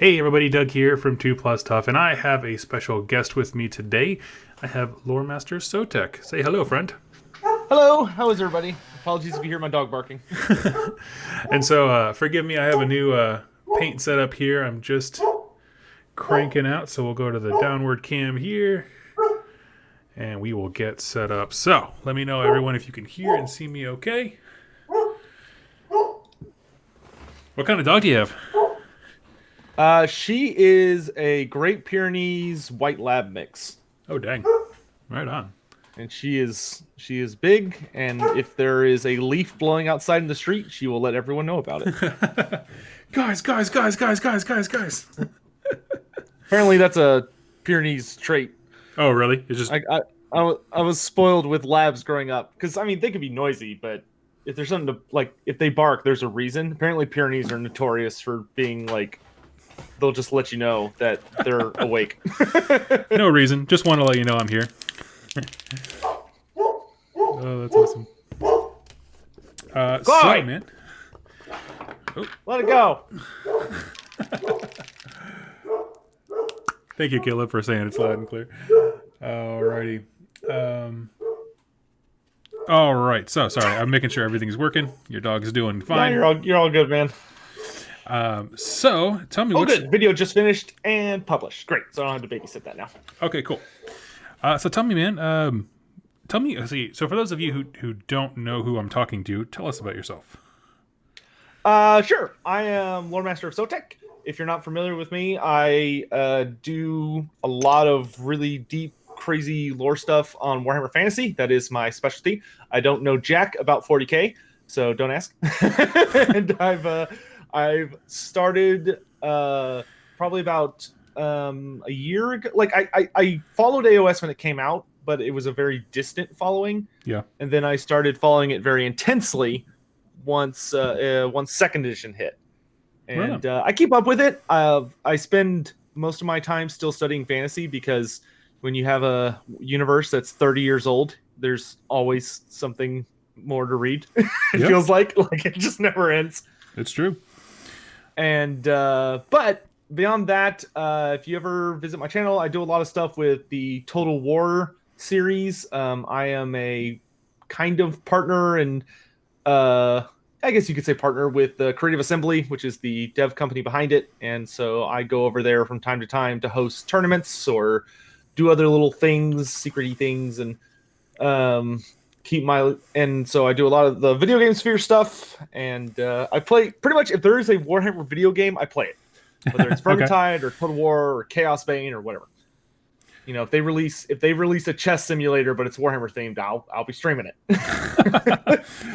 Hey everybody, Doug here from 2 Plus Tough, and I have a special guest with me today. I have Loremaster Sotek. Say hello, friend. Hello, how is everybody? Apologies if you hear my dog barking. And so, forgive me, I have a new paint setup here. I'm just cranking out, so we'll go to the downward cam here, and we will get set up. So, let me know, everyone, if you can hear and see me okay. What kind of dog do you have? She is a Great Pyrenees White Lab mix, Oh, dang. Right on. and she is big. And if there is a leaf blowing outside in the street, she will let everyone know about it. Guys. Apparently, that's a Pyrenees trait. Oh, really? It's just, I was spoiled with labs growing up because I mean they can be noisy, but if there's something to like, if they bark, there's a reason. Apparently, Pyrenees are notorious for being like they'll just let you know that they're awake. no reason. Just want to let you know I'm here. Oh, that's awesome. So, Chloe! man. Let it go. Thank you, Caleb, for saying it's loud and clear. Alrighty. All right. So, sorry. I'm making sure everything's working. Your dog's doing No, fine. you're all good, man. So, tell me Oh, what's... good. Video just finished and published. Great. So I don't have to babysit that now. Okay, cool. So tell me, man. Tell me... See, so for those of you who don't know who I'm talking to, tell us about yourself. Sure. I am Loremaster of Sotek. If you're not familiar with me, I do a lot of really deep, crazy lore stuff on Warhammer Fantasy. That is my specialty. I don't know jack about 40k, so don't ask. And I've started probably about a year ago. Like I followed AOS when it came out, but it was a very distant following. Yeah. And then I started following it very intensely once second edition hit. And Right. I keep up with it. I spend most of my time still studying fantasy because when you have a universe that's 30 years old, there's always something more to read. It Yep. feels like it just never ends. It's true. And but beyond that, if you ever visit my channel, I do a lot of stuff with the Total War series. I am a kind of partner and I guess you could say partner with the Creative Assembly, which is the dev company behind it. And so I go over there from time to time to host tournaments or do other little things, secrety things, and keep my. And so I do a lot of the video game sphere stuff. And I play pretty much if there is a Warhammer video game, I play it, whether it's Okay. Vermintide or Total War or Chaos Bane or whatever. You know, if they release a chess simulator, but it's Warhammer themed, I'll be streaming it.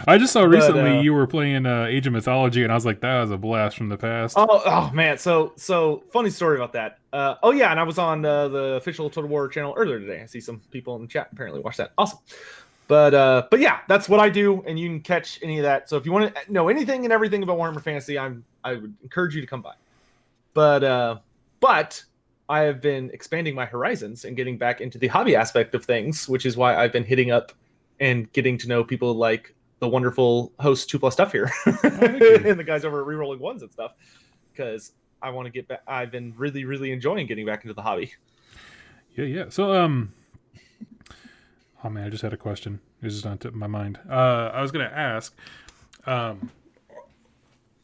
I just saw recently But, you were playing Age of Mythology, and I was like, that was a blast from the past. oh man, so funny story about that. Oh yeah, and I was on the official Total War channel earlier today. I see some people in the chat apparently watch that. Awesome. But yeah, that's what I do, and you can catch any of that. So if you want to know anything and everything about Warhammer Fantasy, I would encourage you to come by. But I have been expanding my horizons and getting back into the hobby aspect of things, which is why I've been hitting up and getting to know people like the wonderful host 2 Plus Stuff here and the guys over at Rerolling Ones and stuff, because I want to get back. I've been really enjoying getting back into the hobby. Yeah. So, oh man, I just had a question. It's just on tip of my mind. I was gonna ask.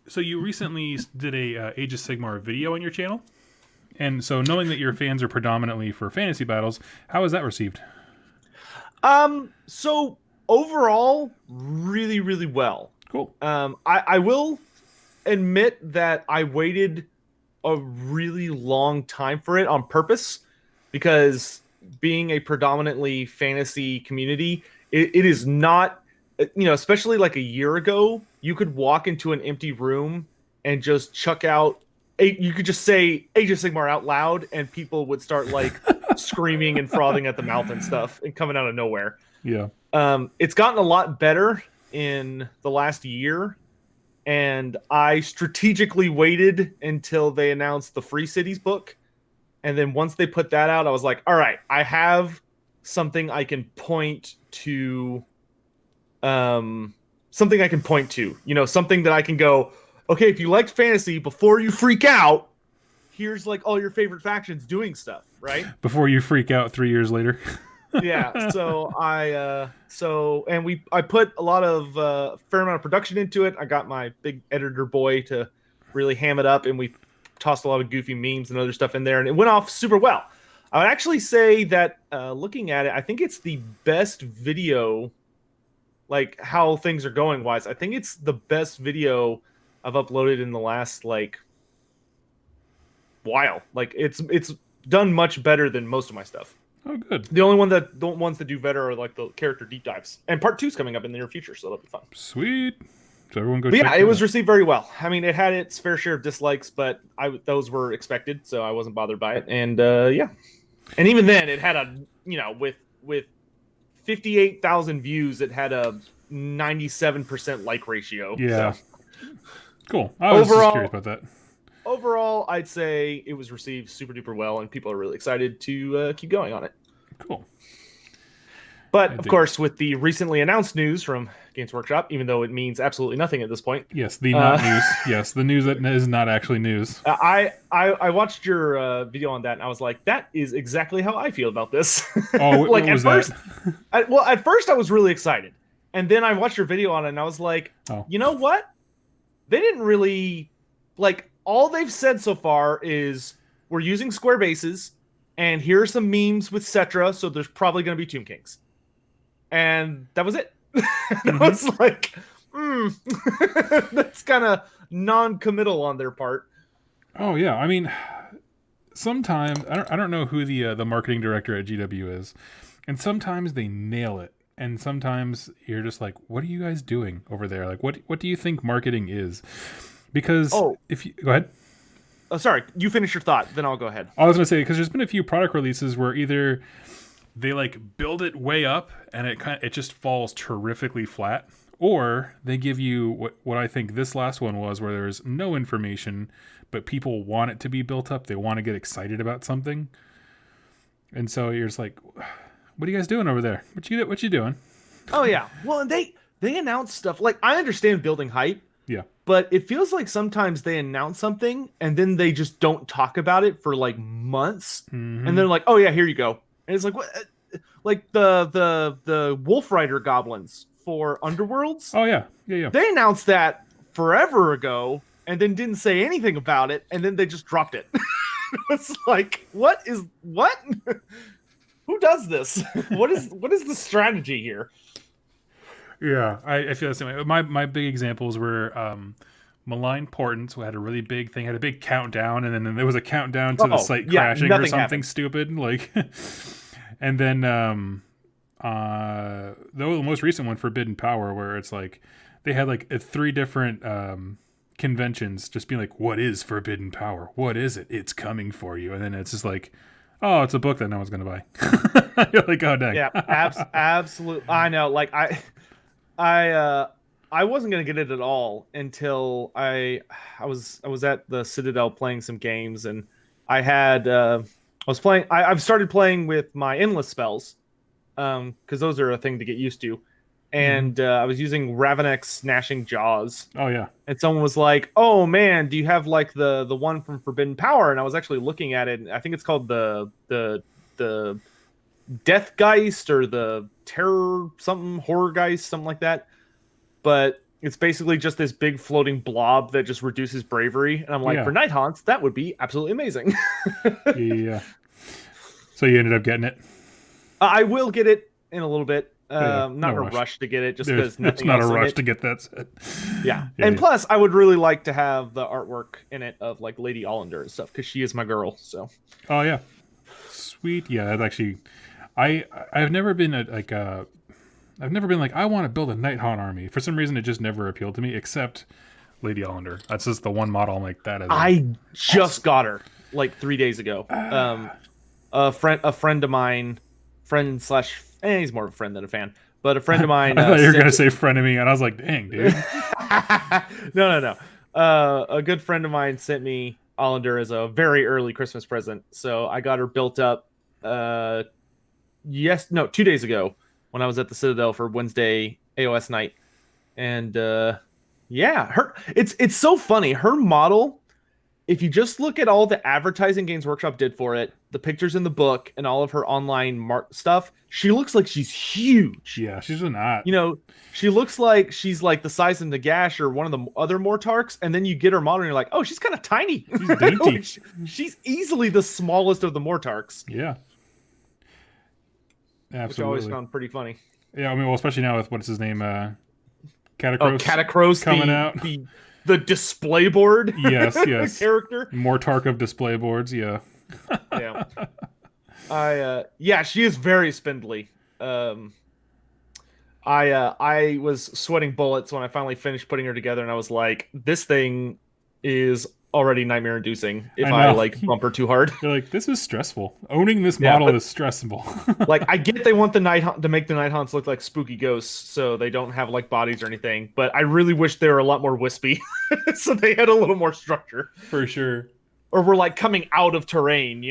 So you recently did a Age of Sigmar video on your channel, and so knowing that your fans are predominantly for fantasy battles, how was that received? So overall, really well. Cool. I will admit that I waited a really long time for it on purpose because being a predominantly fantasy community, it is not, especially like a year ago, you could walk into an empty room and just chuck out, you could just say Age of Sigmar out loud and people would start like screaming and frothing at the mouth and stuff and coming out of nowhere. Yeah. It's gotten a lot better in the last year, and I strategically waited until they announced the Free Cities book. And then once they put that out, I was like, all right, I have something I can point to. Something I can point to, something that I can go, okay, if you liked fantasy, before you freak out, here's like all your favorite factions doing stuff, right? Before you freak out 3 years later. Yeah. So I put a lot of fair amount of production into it. I got my big editor boy to really ham it up, and we tossed a lot of goofy memes and other stuff in there, and it went off super well. I would actually say that looking at it, I think it's the best video, like how things are going wise. I think it's the best video I've uploaded in the last like while. Like it's done much better than most of my stuff. Oh, good. The ones that do better are like the character deep dives. And part 2 is coming up in the near future, so that'll be fun. Sweet. So everyone go But check yeah, that it was out. received very well. I mean, it had its fair share of dislikes, but those were expected, so I wasn't bothered by it. And yeah. And even then it had a, with 58,000 views, it had a 97% like ratio. Yeah. So. Cool. I was just Overall- curious about that. Overall, I'd say it was received super duper well, and people are really excited to keep going on it. Cool. But I of dig course, with the recently announced news from Games Workshop, even though it means absolutely nothing at this point, Yes, the not news. Yes, the news that is not actually news. I watched your video on that, and I was like, that is exactly how I feel about this. Oh, like what was at first, that? at first I was really excited, and then I watched your video on it, and I was like, Oh. you know what? They didn't really like. All they've said so far is we're using square bases, and here are some memes with Cetra, so there's probably going to be Tomb Kings. And that was it. I was like, that's kind of non-committal on their part. Oh yeah, I mean, sometimes I don't know who the marketing director at GW is, and sometimes they nail it, and sometimes you're just like, what are you guys doing over there? Like, what do you think marketing is? Because if you go ahead. Oh, sorry, you finish your thought, then I'll go ahead. I was gonna say, because there's been a few product releases where either they like build it way up and it just falls terrifically flat, or they give you what I think this last one was, where there's no information, but people want it to be built up. They want to get excited about something, and so you're just like, what are you guys doing over there? What you doing? Oh yeah, well, and they announce stuff like, I understand building hype. Yeah. But it feels like sometimes they announce something and then they just don't talk about it for like months, and they're like, "Oh yeah, here you go." And it's like, what? Like the Wolf Rider goblins for Underworlds. Oh yeah. They announced that forever ago and then didn't say anything about it, and then they just dropped it. It's like, what? Who does this? What is the strategy here? Yeah, I feel the same way. My big examples were Malign Portents, who had a really big thing, had a big countdown, and then there was a countdown to the site crashing or something happened. stupid. Like, and then the most recent one, Forbidden Power, where it's like they had like 3 different conventions just being like, what is Forbidden Power? What is it? It's coming for you. And then it's just like, oh, it's a book that no one's going to buy. You're like, oh, dang. Yeah, absolutely. I know. Like, I wasn't gonna get it at all until I was at the Citadel playing some games, and I've started playing with my endless spells, because those are a thing to get used to, and I was using Ravenek's Gnashing Jaws. Oh yeah. And someone was like, "Oh man, do you have like the one from Forbidden Power?" And I was actually looking at it, and I think it's called the Deathgeist or the Terror something, Horrorgeist, something like that. But it's basically just this big floating blob that just reduces bravery. And I'm like, for Night Haunts, that would be absolutely amazing. Yeah. So you ended up getting it? I will get it in a little bit. Not no in a rush. rush to get it, just because it's not a rush to get that set. Yeah. And plus, I would really like to have the artwork in it of like Lady Allender and stuff, because she is my girl. So. Oh yeah. Sweet. Yeah, that's actually, I've never been I've never been like, I want to build a Night Haunt army. For some reason, it just never appealed to me, except Lady Allender. That's just the one model I'm like, that is. I just got her like 3 days ago. A friend of mine, he's more of a friend than a fan, but a friend of mine. I thought you were gonna say friend of me, and I was like, dang, dude. No. A good friend of mine sent me Allender as a very early Christmas present, so I got her built up. 2 days ago, when I was at the Citadel for Wednesday AOS night. And it's so funny. Her model if you just look at all the advertising Games Workshop did for it, the pictures in the book, and all of her online stuff, she looks like she's huge. Yeah, she's not. You know, she looks like she's like the size of Nagash or one of the other Mortarks, and then you get her model and you're like, oh, she's kind of tiny. She's dainty. Like, she's easily the smallest of the Mortarks. Yeah. Absolutely. Which I always found pretty funny. Yeah, I mean, well, especially now with what's his name, Catacross. Oh, Catacross coming out. The display board. Yes, yes. Character. Mortark of display boards. Yeah. Yeah. Yeah, she is very spindly. I was sweating bullets when I finally finished putting her together, and I was like, this thing is already nightmare inducing if I like bump her too hard. You're like, this is stressful. Owning this model is stressful. Like, I get they want the to make the night haunts look like spooky ghosts, so they don't have like bodies or anything, but I really wish they were a lot more wispy, so they had a little more structure. For sure. Or were like coming out of terrain,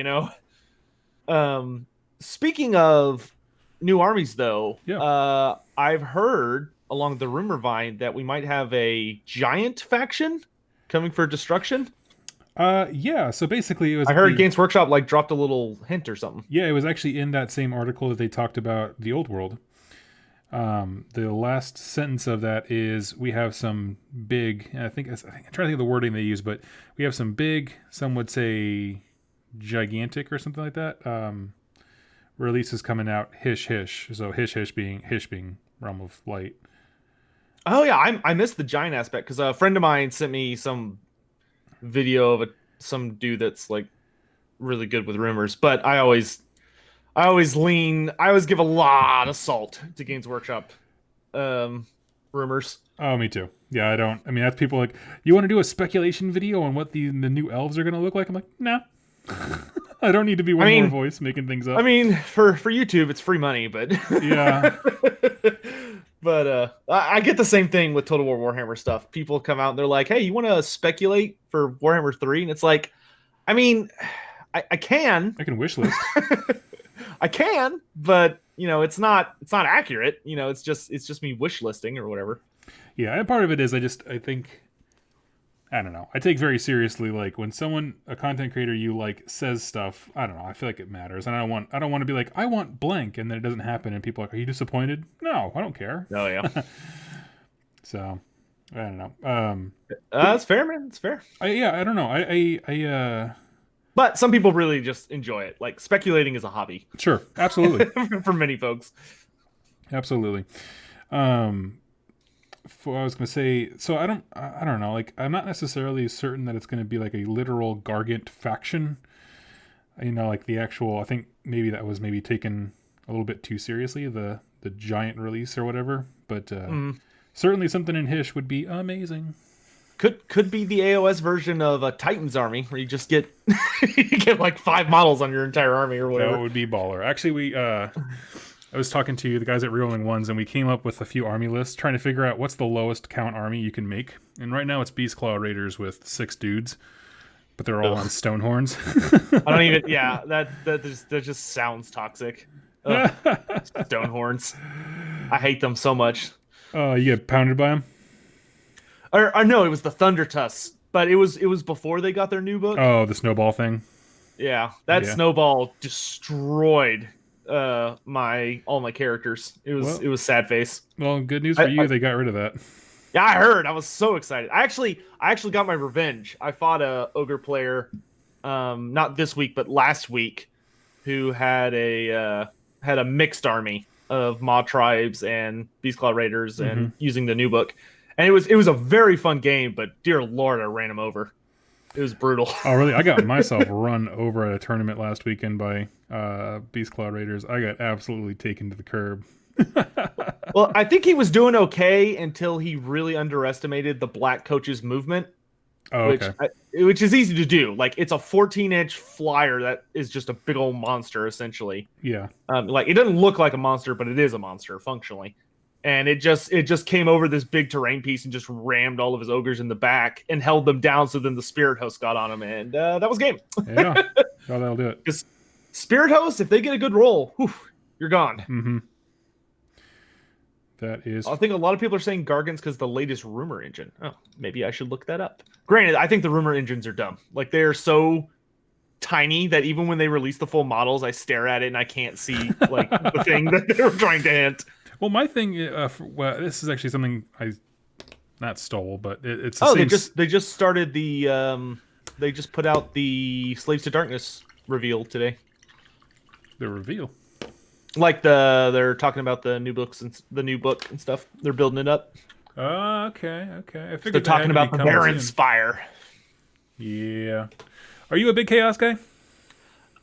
Speaking of new armies, though, I've heard along the rumor vine that we might have a giant faction coming for destruction. Yeah, so basically it was... I heard Games Workshop like dropped a little hint or something. Yeah, it was actually in that same article that they talked about the old world. The last sentence of that is, we have some big, I'm trying to think of the wording they use, but we have some big, some would say gigantic or something like that, releases coming out, hish hish. So hish being Realm of Light. Oh yeah, I missed the giant aspect because a friend of mine sent me some video of some dude that's like really good with rumors. But I always give a lot of salt to Games Workshop rumors. Oh, me too. Yeah, I mean, that's people like, you want to do a speculation video on what the new elves are going to look like? I'm like, nah. I don't need to be one more voice making things up. I mean, for YouTube, it's free money, but yeah. But I get the same thing with Total War Warhammer stuff. People come out and they're like, hey, you want to speculate for Warhammer 3? And it's like, I mean, I can. I can wish list. I can, but it's not accurate. It's just me wish listing or whatever. Yeah, and part of it is I think, I don't know. I take very seriously, like, when a content creator you like says stuff, I don't know, I feel like it matters. And I don't want to be like, I want blank, and then it doesn't happen, and people are like, are you disappointed? No, I don't care. Oh, yeah. So, I don't know. That's fair, man. It's fair. I don't know. But some people really just enjoy it. Like, speculating is a hobby. Sure, absolutely. For many folks. Absolutely. I was going to say, so I don't know, like, I'm not necessarily certain that it's going to be like a literal Gargant faction, like the actual, I think maybe that was taken a little bit too seriously, the giant release or whatever, but certainly something in Hish would be amazing. Could be the AOS version of a Titan's army, where you just get you get like 5 models on your entire army or whatever. That would be baller. Actually, I was talking to the guys at Reeling Ones, and we came up with a few army lists, trying to figure out what's the lowest count army you can make. And right now it's Beastclaw Raiders with 6 dudes, but they're all on Stonehorns. I don't even. Yeah, that just sounds toxic. Stonehorns. I hate them so much. Oh, you get pounded by them? Or no, it was the Thunder Tusks, but it was before they got their new book. Oh, the snowball thing. Yeah, that snowball destroyed all my characters. It was sad face. Well, good news for you, they got rid of that. Yeah, I heard. I was so excited. I actually got my revenge. I fought a ogre player, not this week but last week, who had a mixed army of Maw tribes and Beastclaw Raiders, and using the new book. And it was a very fun game, but dear Lord, I ran him over. It was brutal. Oh, really? I got myself run over at a tournament last weekend by Beastclaw Raiders. I got absolutely taken to the curb. Well, I think he was doing okay until he really underestimated the black coach's movement. Oh, okay. Which is easy to do. Like, it's a 14-inch flyer that is just a big old monster, essentially. Yeah. Like, it doesn't look like a monster, but it is a monster, functionally. And it just came over this big terrain piece and just rammed all of his ogres in the back and held them down. So then the Spirit Host got on him, and that was game. Yeah, oh, that'll do it. Because Spirit Host, if they get a good roll, whew, you're gone. Mm-hmm. That is. I think a lot of people are saying Gargant's because the latest rumor engine. Oh, maybe I should look that up. Granted, I think the rumor engines are dumb. Like, they're so tiny that even when they release the full models, I stare at it and I can't see like the thing that they were trying to hint. Well, my thing, well, this is actually something I not stole, but it's the Oh, same. they just started the they just put out the Slaves to Darkness reveal today. The reveal. Like they're talking about the new books and the new book and stuff. They're building it up. Okay. I figured They're talking about the Baron's Spire. Yeah. Are you a big Chaos guy?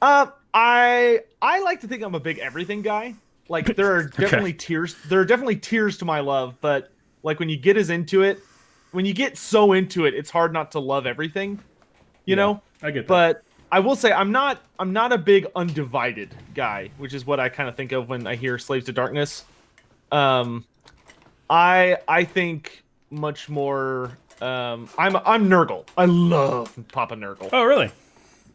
I like to think I'm a big everything guy. Like, there are definitely tiers. There are definitely tiers to my love, but like when you get so into it, it's hard not to love everything. You know? I get that. But I will say I'm not a big undivided guy, which is what I kind of think of when I hear Slaves to Darkness. I think much more. I'm Nurgle. I love Papa Nurgle. Oh, really?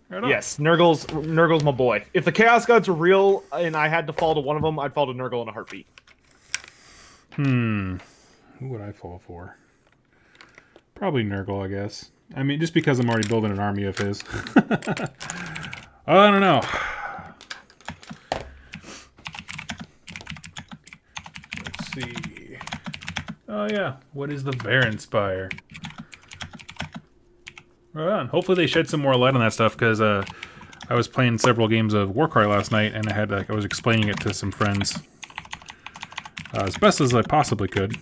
Right on. Yes, Nurgle's my boy. If the Chaos Gods are real and I had to fall to one of them, I'd fall to Nurgle in a heartbeat. Who would I fall for? Probably Nurgle, I guess. I mean, just because I'm already building an army of his. I don't know. Let's see. Oh, yeah. What is the Baron Spire? Right on. Hopefully they shed some more light on that stuff, because I was playing several games of Warcry last night, and I was explaining it to some friends as best as I possibly could.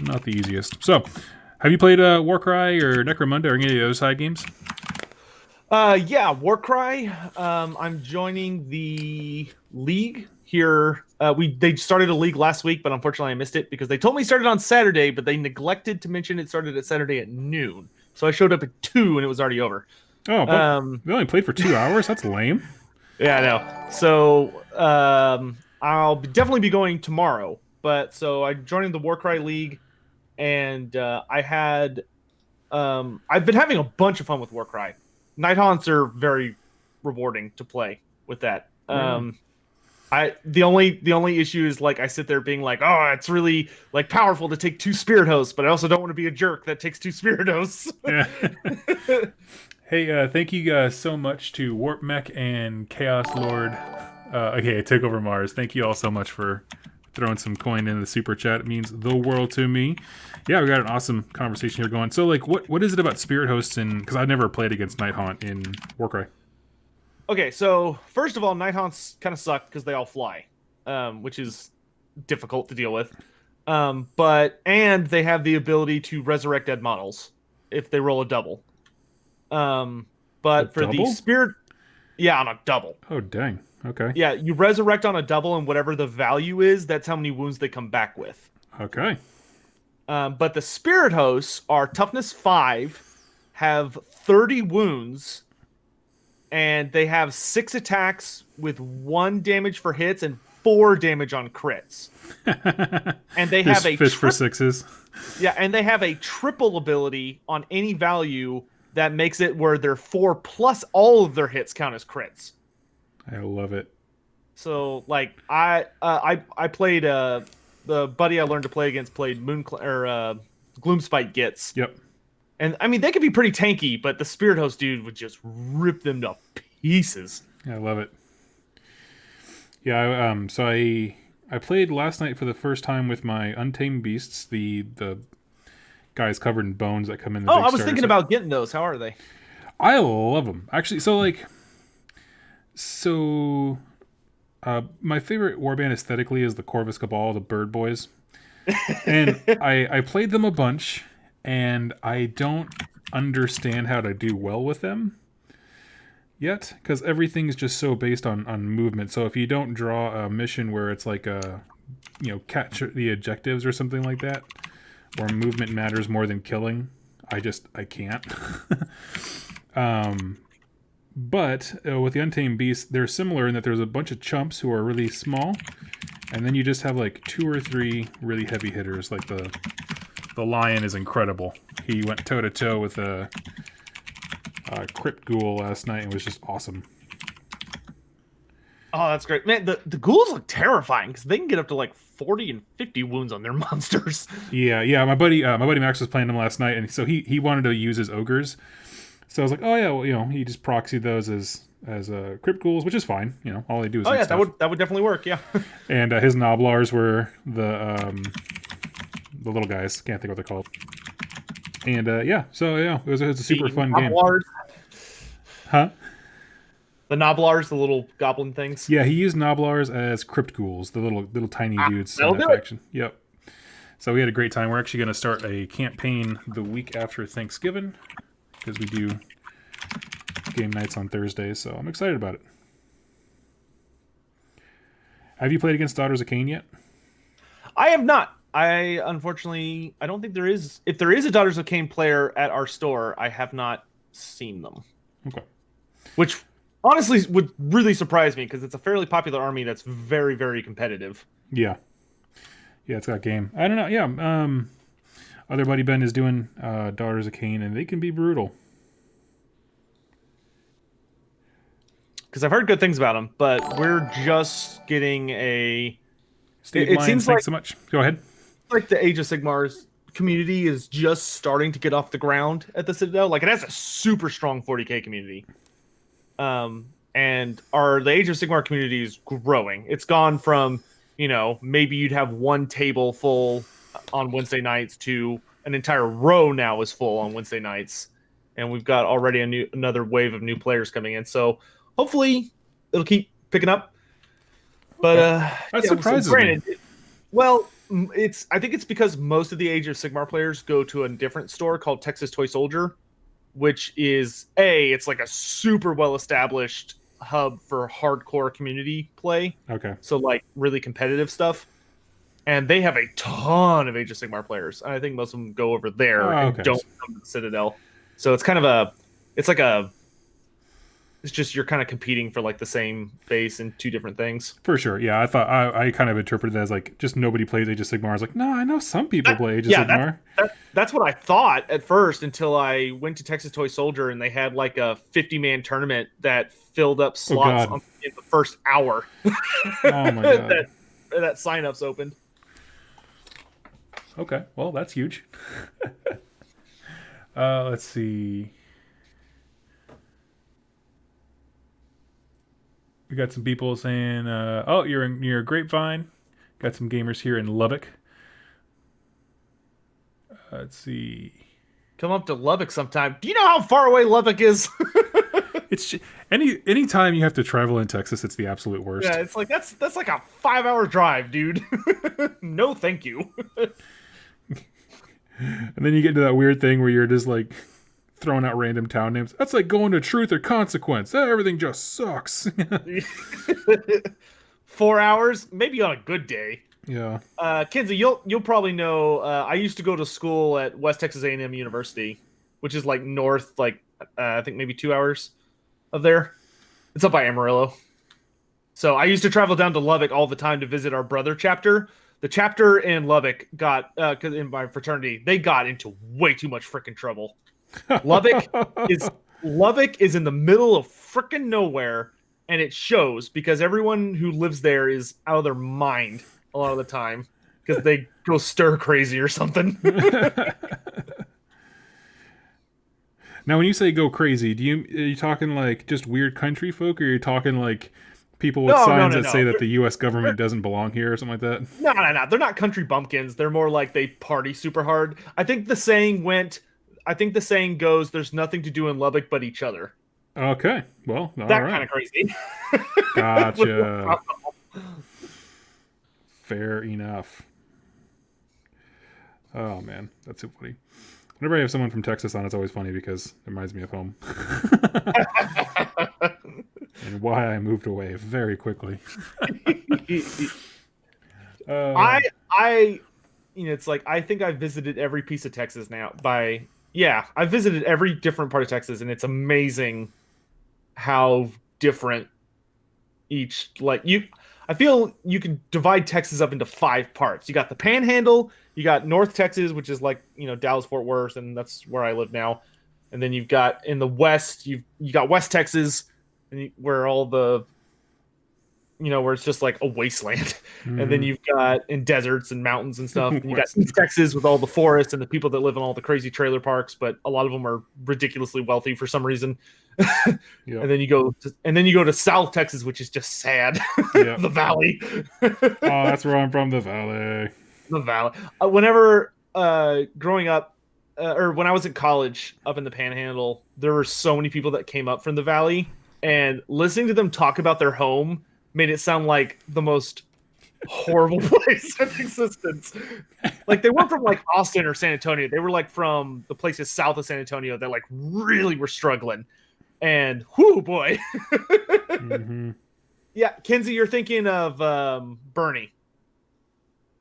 Not the easiest. So, have you played Warcry or Necromunda or any of the other side games? Yeah, Warcry. I'm joining the league here. They started a league last week, but unfortunately I missed it because they told me it started on Saturday, but they neglected to mention it started at Saturday at noon. So I showed up at 2 and it was already over. Oh, but we only played for 2 hours? That's lame. Yeah, I know. So I'll definitely be going tomorrow. But so I joined the Warcry League, and I've been having a bunch of fun with Warcry. Night Haunts are very rewarding to play with that. The only issue is, like, I sit there being like, oh, it's really like powerful to take 2 spirit hosts, but I also don't want to be a jerk that takes 2 spirit hosts. Yeah. Hey, thank you guys so much to Warp Mech and Chaos Lord. Okay, Take Over Mars. Thank you all so much for throwing some coin in the super chat. It means the world to me. Yeah, we got an awesome conversation here going. So, like, what is it about spirit hosts? Because I've never played against Night Haunt in Warcry. Okay, so first of all, Night Haunts kind of suck because they all fly, which is difficult to deal with. And they have the ability to resurrect dead models if they roll a double. But for the spirit, yeah, on a double. Oh, dang. Okay. Yeah, you resurrect on a double, and whatever the value is, that's how many wounds they come back with. Okay. But the spirit hosts are toughness 5, have 30 wounds, and they have 6 attacks with 1 damage for hits and 4 damage on crits. And they have a fish for 6s. Yeah, and they have a triple ability on any value that makes it where their 4 plus all of their hits count as crits. I love it. So, like, I played the buddy I learned to play against played Gloomspite Gits. Yep. And I mean, they could be pretty tanky, but the Spirit Host dude would just rip them to pieces. Yeah, I love it. Yeah, so I played last night for the first time with my Untamed Beasts, the guys covered in bones that come in the big I was starter thinking set. about getting those. How are they? I love them. Actually, my favorite warband aesthetically is the Corvus Cabal, the Bird Boys. And I played them a bunch, and I don't understand how to do well with them yet, because everything's just so based on movement. So if you don't draw a mission where it's like catch the objectives or something like that, where movement matters more than killing, I can't. But with the Untamed Beasts, they're similar in that there's a bunch of chumps who are really small, and then you just have like 2 or 3 really heavy hitters. Like the Lion is incredible. He went toe to toe with a Crypt Ghoul last night and was just awesome. Oh, that's great, man. The ghouls look terrifying because they can get up to like 40 and 50 wounds on their monsters. Yeah. My buddy Max was playing them last night, and so he wanted to use his ogres. So I was like, oh yeah, well, he just proxied those as crypt ghouls, which is fine. All they do is Oh eat yeah, stuff. that would definitely work. Yeah. And his Noblars were the little guys. Can't think what they're called. And it was a super fun game. Noblars, Huh? the Noblars, the little goblin things. Yeah, he used Noblars as crypt ghouls, the little tiny dudes in that'll that do it. faction. Yep. So we had a great time. We're actually going to start a campaign the week after Thanksgiving because we do game nights on Thursdays. So I'm excited about it. Have you played against Daughters of Cain yet? I have not. I unfortunately, I don't think there is. If there is a Daughters of Cain player at our store, I have not seen them. Okay. Which honestly would really surprise me because it's a fairly popular army that's very, very competitive. Yeah. Yeah, it's got game. I don't know. Yeah. Other buddy Ben is doing Daughters of Cain, and they can be brutal. Because I've heard good things about them, but we're just getting a. Steve It Lyons, seems thanks so much. Go ahead. Like the Age of Sigmar's community is just starting to get off the ground at the Citadel. Like it has a super strong 40k community. And the Age of Sigmar community is growing. It's gone from, maybe you'd have one table full on Wednesday nights to an entire row now is full on Wednesday nights. And we've got already another wave of new players coming in. So hopefully it'll keep picking up. But that surprises me. Well, I think it's because most of the Age of Sigmar players go to a different store called Texas Toy Soldier, which is it's like a super well established hub for hardcore community play. Okay. So like really competitive stuff. And they have a ton of Age of Sigmar players. And I think most of them go over there and don't come to the Citadel. So it's kind of it's just you're kind of competing for like the same base in two different things. For sure. Yeah, I thought I kind of interpreted it as like just nobody plays Age of Sigmar. I was like, no, I know some people play Age of Sigmar. That's what I thought at first until I went to Texas Toy Soldier and they had like a 50-man tournament that filled up slots in the first hour. Oh my god. that sign-ups opened. Okay, well that's huge. Let's see. We got some people saying, you're near Grapevine. Got some gamers here in Lubbock. Let's see. Come up to Lubbock sometime. Do you know how far away Lubbock is? It's just, any time you have to travel in Texas, it's the absolute worst. Yeah, it's like that's like a 5-hour drive, dude. No, thank you. And then you get into that weird thing where you're just like throwing out random town names. That's like going to Truth or Consequence. Everything just sucks. 4 hours, maybe on a good day. Yeah. Kinsey, you'll probably know. I used to go to school at West Texas A&M University, which is like north, like I think maybe 2 hours of there. It's up by Amarillo. So I used to travel down to Lubbock all the time to visit our brother chapter. The chapter in Lubbock because in my fraternity, they got into way too much freaking trouble. Lubbock is in the middle of freaking nowhere, and it shows because everyone who lives there is out of their mind a lot of the time because they go stir crazy or something. Now, when you say go crazy, are you talking like just weird country folk, or are you talking like people with signs that say that the U.S. government doesn't belong here or something like that? No. They're not country bumpkins. They're more like they party super hard. I think the saying goes, there's nothing to do in Lubbock but each other. Okay. Well, all that right. kind of crazy. Gotcha. Fair enough. Oh, man. That's so funny. Whenever I have someone from Texas on, it's always funny because it reminds me of home. And why I moved away very quickly. It's like I think I visited every piece of Texas now. I visited every different part of Texas, and it's amazing how different each I feel you can divide Texas up into 5 parts. You got the Panhandle, you got North Texas, which is like, Dallas, Fort Worth, and that's where I live now. And then you've got in the West, you got West Texas, and where all the where it's just like a wasteland. And then Mhm. you've got in deserts and mountains and stuff. And you got West. East Texas with all the forests and the people that live in all the crazy trailer parks, but a lot of them are ridiculously wealthy for some reason. Yep. And then you go to South Texas, which is just sad. Yep. The valley. Oh, that's where I'm from, the valley. The valley. Whenever growing up, or when I was in college up in the Panhandle, there were so many people that came up from the valley, and listening to them talk about their home made it sound like the most horrible place in existence. Like they weren't from like Austin or San Antonio; they were like from the places south of San Antonio that like really were struggling. And whoo boy, Hmm. yeah, Kenzie, you're thinking of Bernie.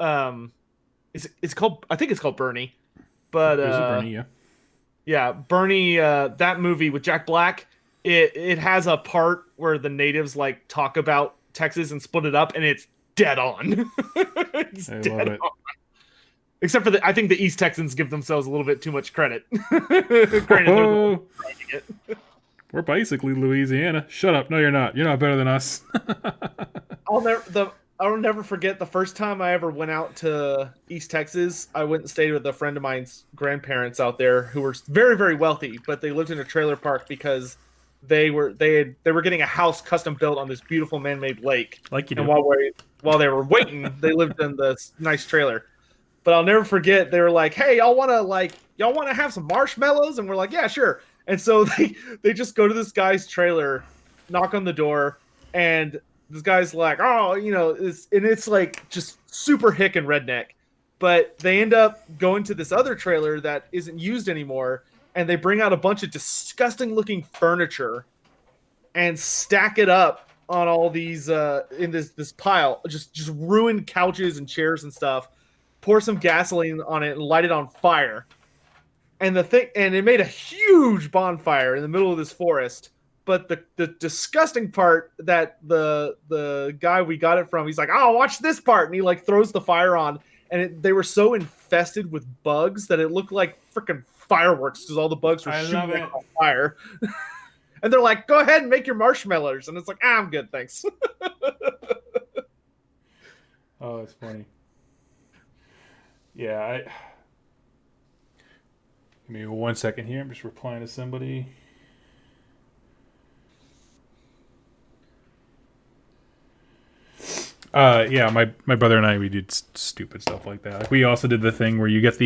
Um, it's called, I think it's called Bernie, but Is it Bernie? Yeah. yeah, Bernie, that movie with Jack Black, it has a part where the natives like talk about Texas and split it up, and it's dead on. It's I love dead it. on. Except for I think the East Texans give themselves a little bit too much credit. Granted, they're the ones Oh, writing it. we're basically Louisiana. Shut up. No, you're not. You're not better than us. I'll never forget the first time I ever went out to East Texas. I went and stayed with a friend of mine's grandparents out there who were very, very wealthy, but they lived in a trailer park because they were getting a house custom built on this beautiful man-made lake. Like you And do. while they were waiting, they lived in this nice trailer. But I'll never forget, they were like, "Hey, y'all want to have some marshmallows?" And we're like, "Yeah, sure." And so they just go to this guy's trailer, knock on the door, and this guy's like, "Oh, it's like just super hick and redneck." But they end up going to this other trailer that isn't used anymore, and they bring out a bunch of disgusting looking furniture and stack it up on all these in this pile, just ruined couches and chairs and stuff. Pour some gasoline on it and light it on fire. And it made a huge bonfire in the middle of this forest. But the disgusting part that the guy we got it from, he's like, "Oh, watch this part," and he like throws the fire on, and they were so infested with bugs that it looked like freaking fireworks because all the bugs were I love shooting it. on fire. And they're like, "Go ahead and make your marshmallows," and it's like, "I'm good, thanks." Oh, that's funny. Yeah, give me 1 second here. I'm just replying to somebody. Yeah, my brother and I, we did stupid stuff like that. Like we also did the thing where you get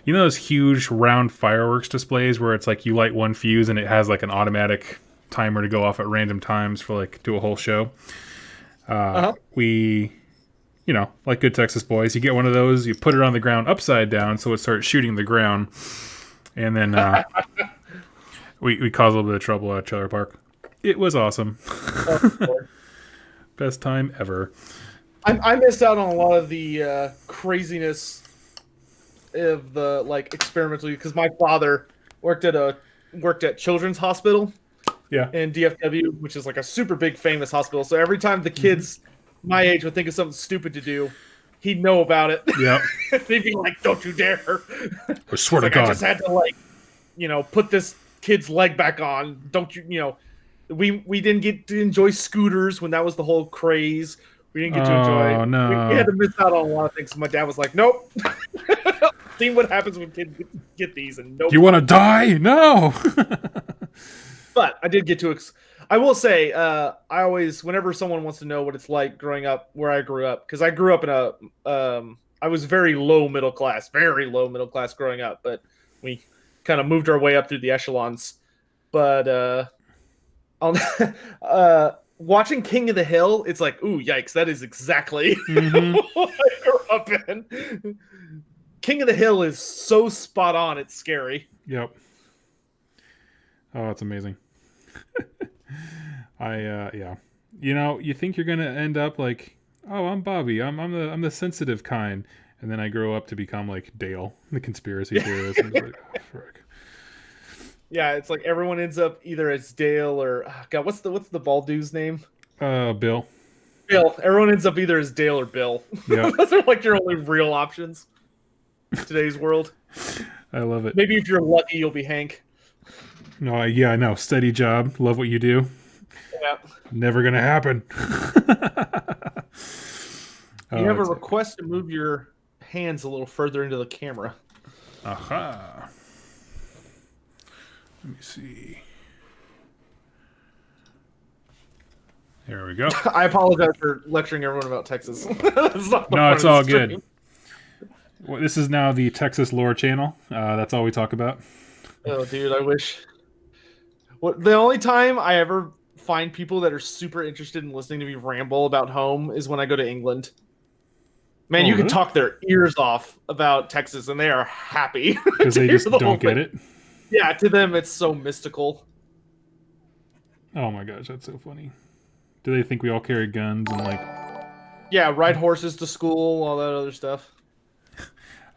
those huge round fireworks displays where it's like you light one fuse and it has like an automatic timer to go off at random times for like do a whole show. Uh-huh. We, like good Texas boys, you get one of those, you put it on the ground upside down so it starts shooting the ground, and then we caused a little bit of trouble at Trailer Park. It was awesome. Best time ever. I missed out on a lot of the craziness of the like experimental, because my father worked at Children's Hospital Yeah. in DFW, which is like a super big famous hospital. So every time the kids my age would think of something stupid to do, he'd know about it. Yep. He'd be like, "Don't you dare!" I swear to like, "I God. just had to put this kid's leg back on. Don't you?" We didn't get to enjoy scooters when that was the whole craze. We didn't get to enjoy. Oh, no. We had to miss out on a lot of things. So my dad was like, "Nope." Seeing what happens when kids get these, and nope. You want to die? No. But I did get to. I will say, I always, whenever someone wants to know what it's like growing up where I grew up, because I grew up in I was very low middle class growing up, but we kind of moved our way up through the echelons. But watching King of the Hill, it's like, ooh, yikes, that is exactly what I grew up in. King of the Hill is so spot on, it's scary. Yep. Oh, it's amazing. Yeah. You think you're gonna end up like, oh, I'm Bobby. I'm the sensitive kind, and then I grow up to become like Dale, the conspiracy theorist. And like, oh, frick. Yeah, it's like everyone ends up either as Dale or God, what's the bald dude's name? Bill. Bill. Everyone ends up either as Dale or Bill. Yep. Those are like your only real options in today's world. I love it. Maybe if you're lucky, you'll be Hank. No, yeah, I know. Steady job. Love what you do. Yeah. Never gonna happen. You have a It's request to move your hands a little further into the camera. aha. Let me see. There we go. I apologize for lecturing everyone about Texas. That's not the No, point it's of the all stream. good. Well, this is now the Texas lore channel. That's all we talk about. Oh, dude, I wish. The only time I ever find people that are super interested in listening to me ramble about home is when I go to England. Man, Oh, you can really? talk their ears off about Texas, and they are happy Because to they hear just the whole don't get thing. it. Yeah, to them, it's so mystical. Oh my gosh, that's so funny. Do they think we all carry guns and like? Yeah, ride horses to school, all that other stuff.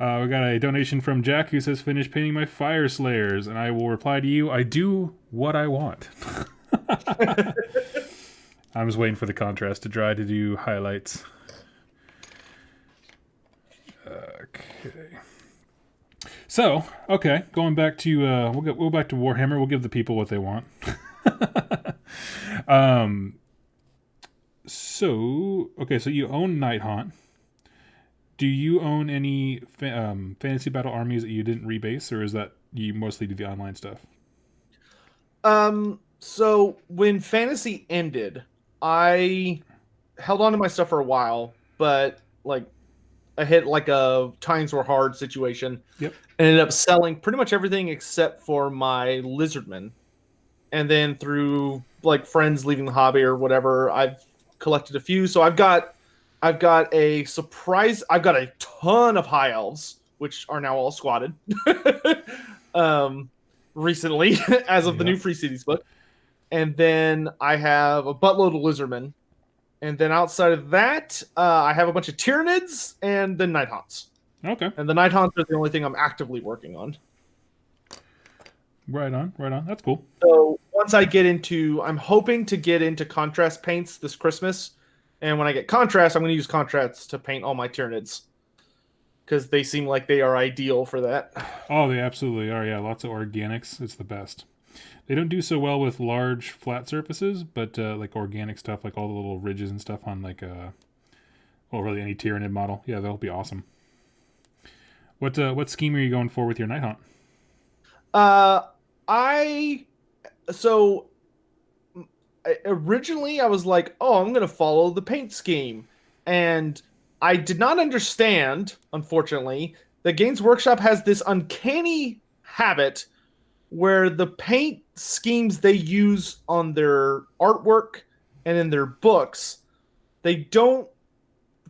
We got a donation from Jack who says, "Finish painting my fire slayers," and I will reply to you, "I do what I want." I'm just waiting for the contrast to dry to do highlights. Okay. So, okay, going back to we'll go back to Warhammer. We'll give the people what they want. So okay, so you own Nighthaunt. Do you own any fantasy battle armies that you didn't rebase, or is that you mostly do the online stuff? So when fantasy ended, I held on to my stuff for a while, but like I hit like a times were hard situation. Yep. Ended up selling pretty much everything except for my lizardmen. And then through like friends leaving the hobby or whatever, I've collected a few. So I've got a surprise. I've got a ton of high elves, which are now all squatted. Recently, as of the Yeah. new Free Cities book. And then I have a buttload of lizardmen. And then outside of that, I have a bunch of Tyranids and the Nighthaunts. Okay. And the Nighthaunts are the only thing I'm actively working on. Right on. Right on. That's cool. So once I get into, I'm hoping to get into contrast paints this Christmas. And when I get contrast, I'm going to use contrasts to paint all my Tyranids. Because they seem like they are ideal for that. Oh, they absolutely are. Yeah, lots of organics. It's the best. They don't do so well with large flat surfaces, but like organic stuff, like all the little ridges and stuff on like well, really any Tyranid model. Yeah, they'll be awesome. What scheme are you going for with your Nighthaunt? I so originally I was like, oh, I'm gonna follow the paint scheme, and I did not understand, unfortunately, that Games Workshop has this uncanny habit where the paint schemes they use on their artwork and in their books, they don't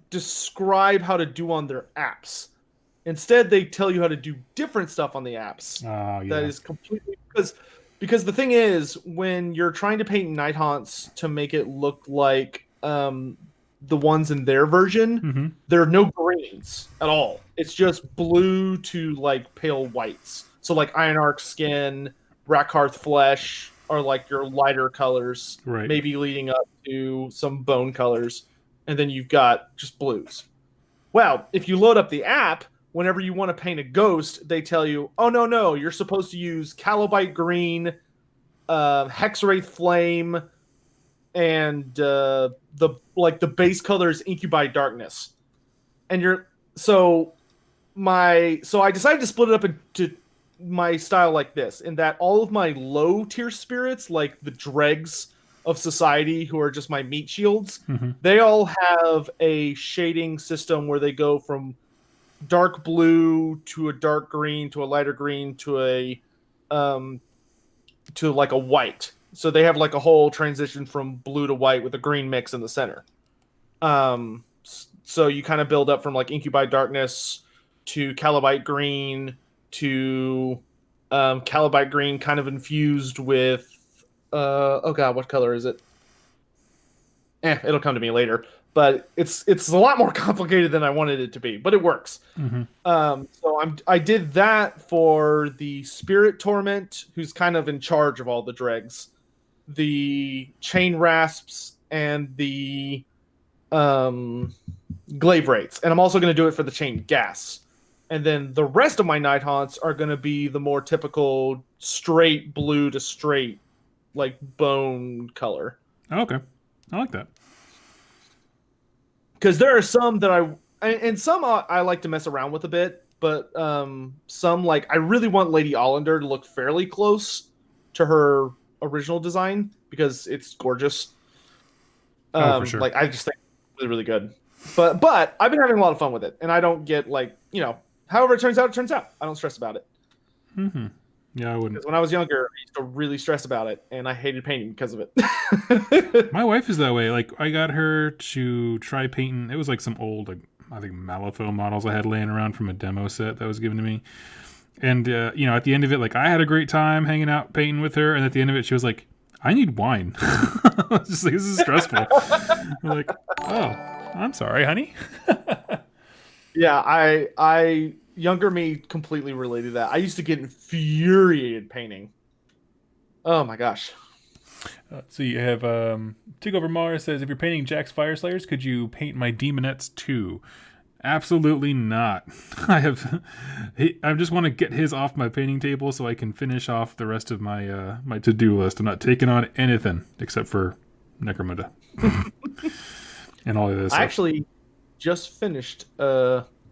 describe how to do on their apps. Instead, they tell you how to do different stuff on the apps. Oh, That yeah. is completely because the thing is, when you're trying to paint night haunts to make it look like the ones in their version, Mm-hmm. there are no greens at all. It's just blue to like pale whites. So like Ironarch skin, Rackhearth flesh are like your lighter colors, Right. maybe leading up to some bone colors, and then you've got just blues. Well, if you load up the app, whenever you want to paint a ghost, they tell you, "Oh no, you're supposed to use Calobite green, Hexwraith flame, and the base color is Incubi darkness." And I decided to split it up into my style like this, in that all of my low tier spirits, like the dregs of society, who are just my meat shields, Mm-hmm. they all have a shading system where they go from dark blue to a dark green to a lighter green to like a white. So they have like a whole transition from blue to white with a green mix in the center. So you kind of build up from like Incubi darkness to Calobite green to Calobite green kind of infused with oh god, what color is it? It'll come to me later. But it's a lot more complicated than I wanted it to be, but it works. Mm-hmm. I did that for the Spirit Torment, who's kind of in charge of all the dregs, the Chain Rasps, and the Glaive Rates. And I'm also going to do it for the Chain Gas. And then the rest of my Night Haunts are going to be the more typical straight blue to straight like bone color. Oh, okay, I like that. Because there are some that and some I like to mess around with a bit, but some like I really want Lady Ollander to look fairly close to her original design because it's gorgeous. Oh, for sure. Like I just think it's really really good. But I've been having a lot of fun with it, and I don't get like however it turns out, it turns out. I don't stress about it. Mm-hmm. Yeah, I wouldn't. Because when I was younger, I used to really stress about it, and I hated painting because of it. My wife is that way. Like, I got her to try painting. It was like some old, like, I think Malifaux models I had laying around from a demo set that was given to me. And at the end of it, like, I had a great time hanging out painting with her. And at the end of it, she was like, "I need wine." I was just like, "This is stressful." I'm like, "Oh, I'm sorry, honey." Yeah, I younger me completely related to that. I used to get infuriated painting. Oh my gosh. So you have Takeover Mars says, "If you're painting Jack's Fire Slayers, could you paint my Demonettes too?" Absolutely not. I just want to get his off my painting table so I can finish off the rest of my my to-do list. I'm not taking on anything except for Necromunda and all of this I stuff. actually just finished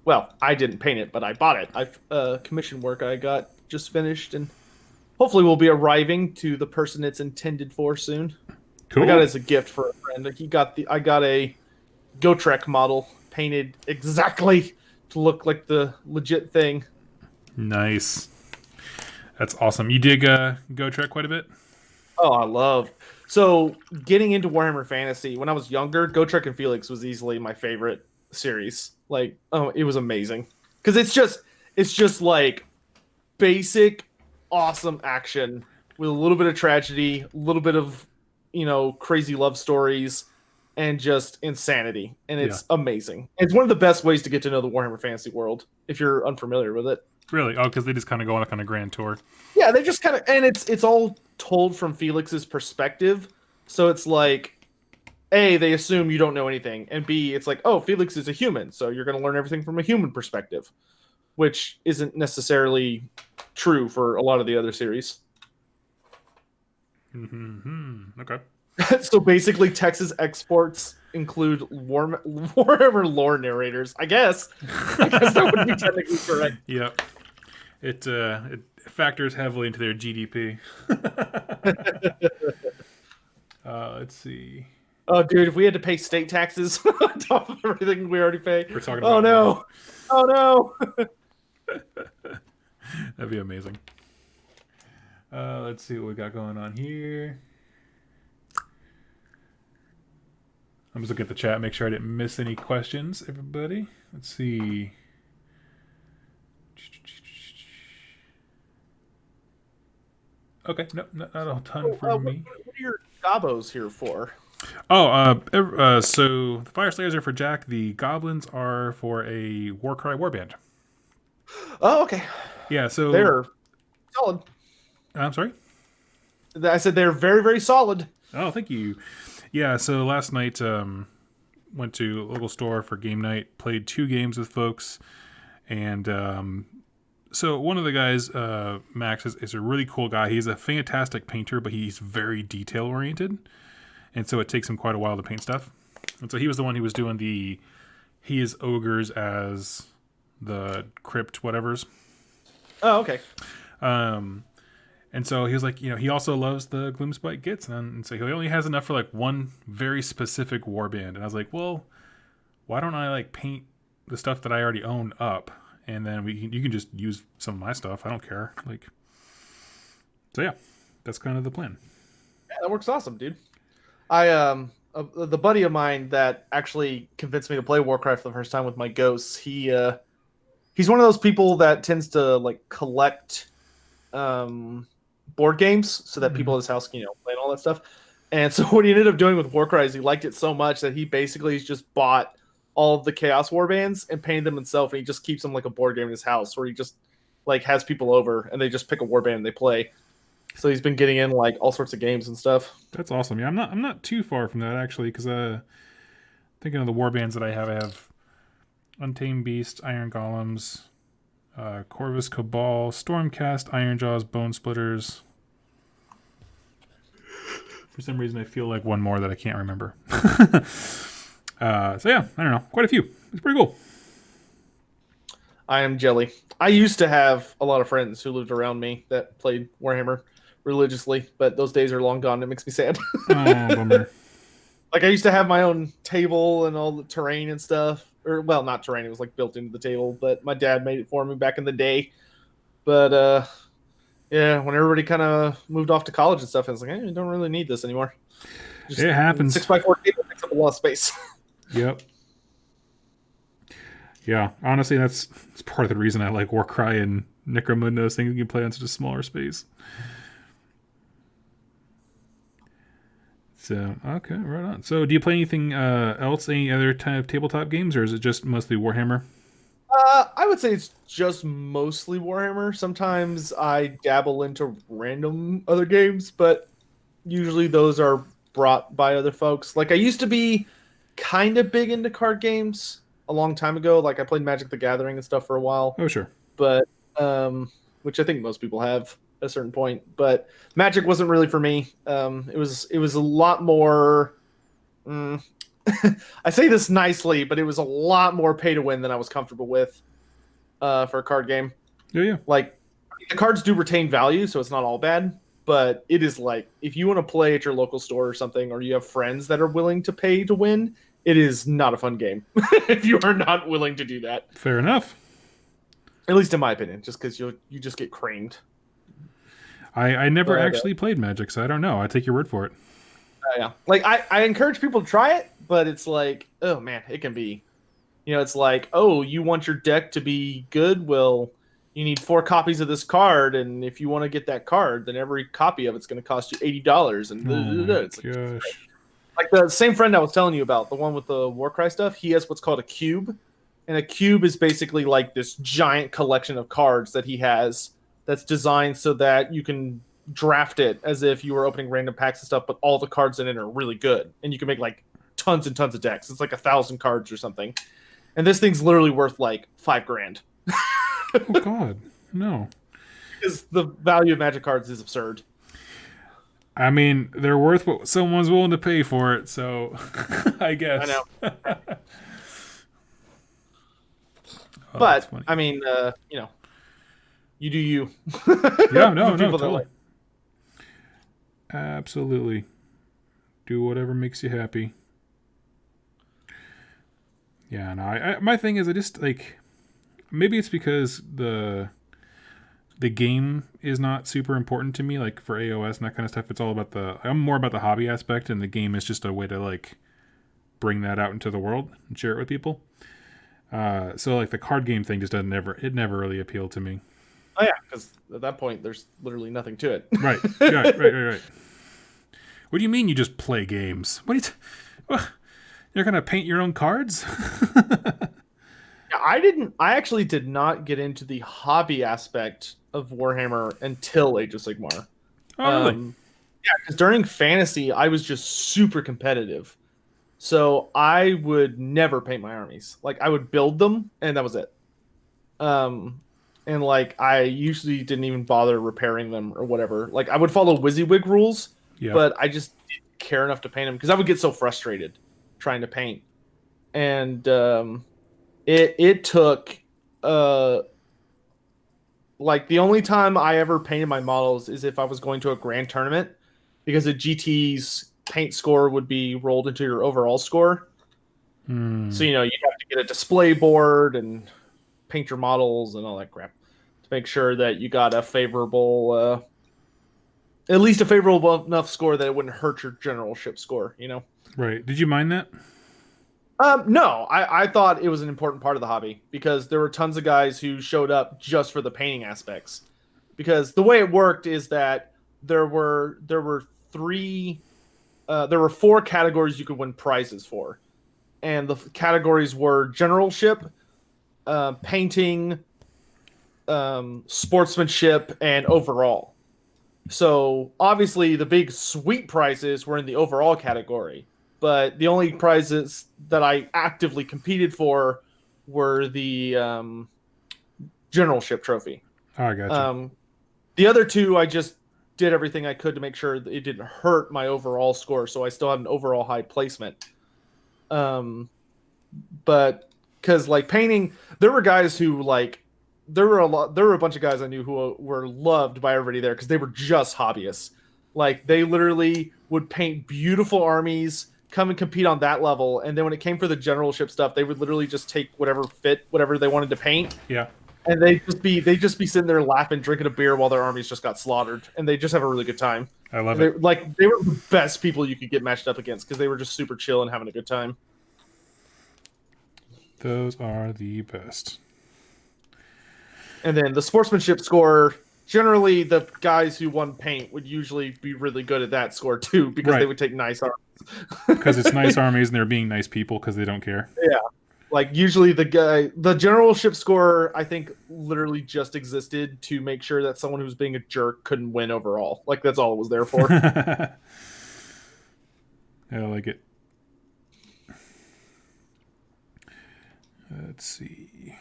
well, I didn't paint it, but I bought it. I've commission work I got just finished and hopefully will be arriving to the person it's intended for soon. Cool. I got it as a gift for a friend. I got a Gotrek model painted exactly to look like the legit thing. Nice. That's awesome. You dig Go Trek quite a bit? Oh, I love. So getting into Warhammer Fantasy when I was younger, Gotrek and Felix was easily my favorite series. Like, oh, it was amazing because it's just like basic, awesome action with a little bit of tragedy, a little bit of crazy love stories, and just insanity. And Yeah. it's amazing. It's one of the best ways to get to know the Warhammer Fantasy world if you're unfamiliar with it. Really? Oh, because they just kind of go on a grand tour. Yeah, they just kind of, and it's all told from Felix's perspective. So it's like, A, they assume you don't know anything, and B, it's like, oh, Felix is a human, so you're going to learn everything from a human perspective, which isn't necessarily true for a lot of the other series. Mm-hmm. Okay. So basically, Texas exports include Warhammer lore narrators. I guess that would be technically correct. Yep. It factors heavily into their GDP. Let's see. Oh, dude, if we had to pay state taxes on top of everything we already pay. We're talking Oh about no! Oh no! That'd be amazing. Let's see what we got going on here. I'm just looking at the chat, make sure I didn't miss any questions, everybody. Let's see. Okay, no, not a ton from me. What are your gobos here for? Oh, so the Fire Slayers are for Jack. The Goblins are for a Warcry Warband. Oh, okay. Yeah, so They're solid. I'm sorry. I said they're very, very solid. Oh, thank you. Yeah, so last night went to a local store for game night, played 2 games with folks, and so one of the guys, Max, is a really cool guy. He's a fantastic painter, but he's very detail oriented, and so it takes him quite a while to paint stuff. And so he was the one who was doing he is ogres as the crypt whatevers. Oh, okay. And so he was like, he also loves the Gloomspite Gits, and so he only has enough for like one very specific warband. And I was like, well, why don't I like paint the stuff that I already own up, and then you can just use some of my stuff. I don't care. Like, so yeah, that's kind of the plan. Yeah, that works awesome, dude. The buddy of mine that actually convinced me to play Warcraft for the first time with my ghosts. He's one of those people that tends to like collect board games so that people at his house can play and all that stuff. And so what he ended up doing with Warcry is he liked it so much that he basically just bought all of the Chaos Warbands and painted them himself, and he just keeps them like a board game in his house where he just like has people over and they just pick a warband and they play. So he's been getting in like all sorts of games and stuff. That's awesome. Yeah, I'm not too far from that actually, because thinking of the warbands that I have Untamed Beast, Iron Golems, Corvus Cabal, Stormcast, Ironjaws, Bone Splitters. For some reason, I feel like one more that I can't remember. So yeah, I don't know. Quite a few. It's pretty cool. I am jelly. I used to have a lot of friends who lived around me that played Warhammer religiously, but those days are long gone. It makes me sad. Oh, bummer. Like I used to have my own table and all the terrain and stuff. Or well, not terrain, it was like built into the table, but my dad made it for me back in the day. But yeah, when everybody kind of moved off to college and stuff, I was like, I don't really need this anymore. Just It happens. 6x4 table takes up a lot of space. Yep. Yeah, honestly, that's part of the reason I like Warcry and Necromundos, things you can play on such a smaller space. So, okay, right on. So, do you play anything else, any other type of tabletop games, or is it just mostly Warhammer? I would say it's just mostly Warhammer. Sometimes I dabble into random other games, but usually those are brought by other folks. Like I used to be kind of big into card games a long time ago. Like I played Magic the Gathering and stuff for a while, Oh, sure. but which I think most people have at a certain point. But Magic wasn't really for me. It was a lot more. I say this nicely, but it was a lot more pay to win than I was comfortable with for a card game. Yeah. Like the cards do retain value, so it's not all bad. But it is like if you want to play at your local store or something, or you have friends that are willing to pay to win, it is not a fun game if you are not willing to do that. Fair enough. At least in my opinion, just because you just get creamed. I never actually played Magic, so I don't know. I take your word for it. Yeah, like I encourage people to try it, but it's like, oh man, it can be, it's like, oh, you want your deck to be good? Well, you need 4 copies of this card, and if you want to get that card, then every copy of it's going to cost you $80. And it's like the same friend I was telling you about, the one with the Warcry stuff. He has what's called a cube, and a cube is basically like this giant collection of cards that he has that's designed so that you can draft it as if you were opening random packs and stuff, but all the cards in it are really good, and you can make like tons and tons of decks. It's like 1,000 cards or something, and this thing's literally worth like $5,000. Oh God, no! Because the value of Magic cards is absurd. I mean, they're worth what someone's willing to pay for it, so I guess. I know. But I mean, you do you. Yeah, no, totally. Absolutely. Do whatever makes you happy. Yeah, no. My thing is, I just like. Maybe it's because the game is not super important to me, like for AOS and that kind of stuff. It's all about I'm more about the hobby aspect, and the game is just a way to like bring that out into the world and share it with people. So like the card game thing just never really appealed to me. Oh yeah, because at that point there's literally nothing to it. Right. Yeah, right. What do you mean you just play games? You're gonna paint your own cards? I actually did not get into the hobby aspect of Warhammer until Age of Sigmar. Oh, really? Yeah, because during Fantasy, I was just super competitive. So I would never paint my armies. Like, I would build them, and that was it. And, like, I usually didn't even bother repairing them or whatever. Like, I would follow WYSIWYG rules, but I just didn't care enough to paint them because I would get so frustrated trying to paint. And it took like the only time I ever painted my models is if I was going to a grand tournament, because a GT's paint score would be rolled into your overall score. So you'd have to get a display board and paint your models and all that crap to make sure that you got a favorable at least a favorable enough score that it wouldn't hurt your generalship score, Right. Did you mind that? No, I thought it was an important part of the hobby because there were tons of guys who showed up just for the painting aspects. Because the way it worked is that there were 4 categories you could win prizes for, and the categories were generalship, painting, sportsmanship, and overall. So obviously the big sweet prizes were in the overall category. But the only prizes that I actively competed for were the generalship trophy. Oh, I got you. The other 2, I just did everything I could to make sure that it didn't hurt my overall score, so I still had an overall high placement. But because like painting, there were guys who like there were a bunch of guys I knew who were loved by everybody there because they were just hobbyists. Like they literally would paint beautiful armies, come and compete on that level, and then when it came for the generalship stuff, they would literally just take whatever they wanted to paint. Yeah. And they'd just be sitting there laughing, drinking a beer while their armies just got slaughtered, and they just have a really good time. I love it. Like they were the best people you could get matched up against because they were just super chill and having a good time. Those are the best. And then the sportsmanship score, generally the guys who won paint would usually be really good at that score too because Right. they would take nice armies. Because it's nice armies and they're being nice people because they don't care. Yeah. Like usually the generalship score, I think literally just existed to make sure that someone who's being a jerk couldn't win overall. Like that's all it was there for. I like it. Let's see.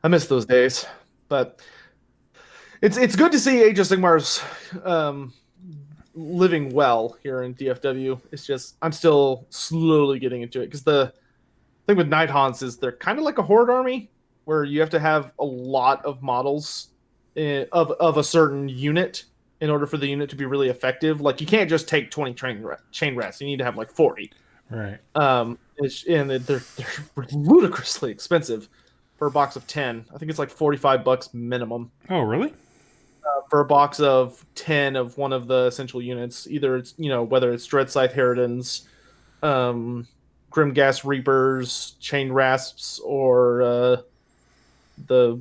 I miss those days, but it's good to see Age of Sigmar's living well here in DFW. It's just I'm still slowly getting into it because the thing with Night Haunts is they're kind of like a horde army where you have to have a lot of models of a certain unit in order for the unit to be really effective. Like you can't just take 20 chain rats. You need to have like 40. Right. And they're ludicrously expensive for a box of 10. I think it's like $45 minimum. Oh, really? For a box of 10 of one of the essential units. Either it's, whether it's Dread Scythe Harridans, Grimghast Reapers, Chain Rasps, or the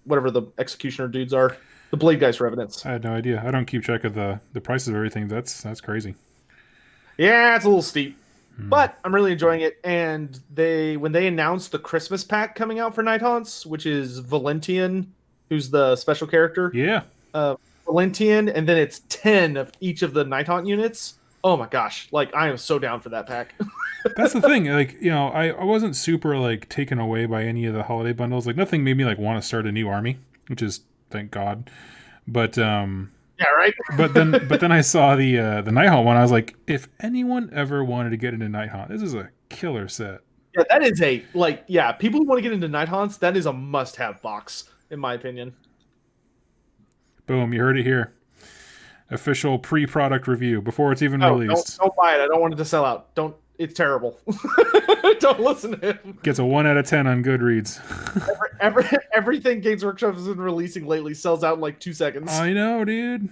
whatever the Executioner dudes are. The Blade Geist Revenants. I had no idea. I don't keep track of the prices of everything. That's crazy. Yeah, it's a little steep. But I'm really enjoying it. And when they announced the Christmas pack coming out for Night Haunts, which is Valentian, who's the special character. Yeah. Valentian, and then it's 10 of each of the Night Haunt units. Oh my gosh. Like, I am so down for that pack. That's the thing. Like, I wasn't super, like, taken away by any of the holiday bundles. Like, nothing made me, like, want to start a new army, which is, thank God. But, yeah, right? but then I saw the Night Haunt one. I was like, if anyone ever wanted to get into Night Haunt, this is a killer set. Yeah, that is people who want to get into Night Haunts, that is a must-have box, in my opinion. Boom, you heard it here. Official pre-product review before it's even released. Don't buy it. I don't want it to sell out. It's terrible. Don't listen to him. Gets a 1 out of 10 on Goodreads. Everything Games Workshop has been releasing lately sells out in like 2 seconds. I know, dude.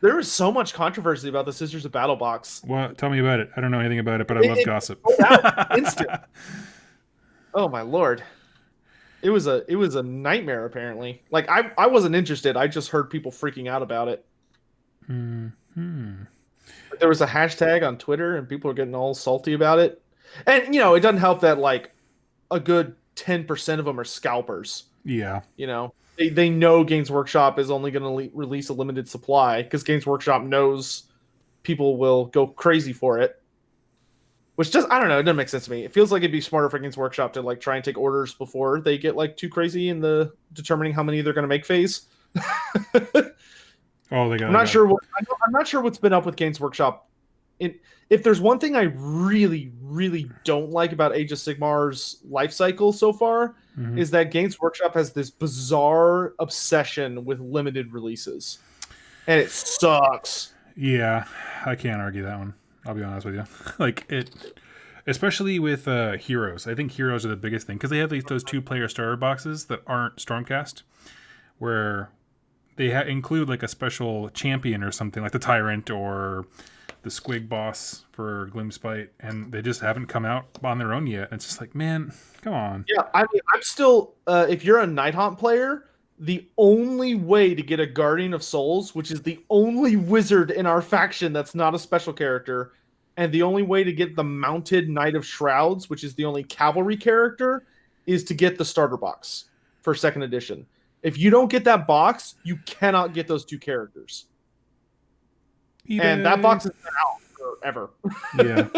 There is so much controversy about the Sisters of Battle box. Well, tell me about it. I don't know anything about it, but I love gossip. Instant. Oh my lord. It was a nightmare apparently. Like I wasn't interested. I just heard people freaking out about it. There was a hashtag on Twitter and people were getting all salty about it. And it doesn't help that like a good 10% of them are scalpers. Yeah. They know Games Workshop is only going to release a limited supply because Games Workshop knows people will go crazy for it. Which I don't know, it doesn't make sense to me. It feels like it'd be smarter for Games Workshop to like try and take orders before they get like too crazy in the determining how many they're going to make phase. Oh, they got. I'm not sure what's been up with Games Workshop. If there's one thing I really, really don't like about Age of Sigmar's life cycle so far, is that Games Workshop has this bizarre obsession with limited releases, and it sucks. Yeah, I can't argue that one. I'll be honest with you. Like it, especially with Heroes. I think Heroes are the biggest thing because they have those 2-player starter boxes that aren't Stormcast, where they include like a special champion or something, like the Tyrant or the Squig boss for Gloomspite, and they just haven't come out on their own yet. It's just like, man, come on. Yeah, I mean, I'm still. If you're a Night Haunt player, the only way to get a Guardian of Souls, which is the only wizard in our faction that's not a special character, and the only way to get the mounted Knight of Shrouds, which is the only cavalry character, is to get the starter box for 2nd edition. If you don't get that box, you cannot get those 2 characters. And that box has been out forever. Yeah.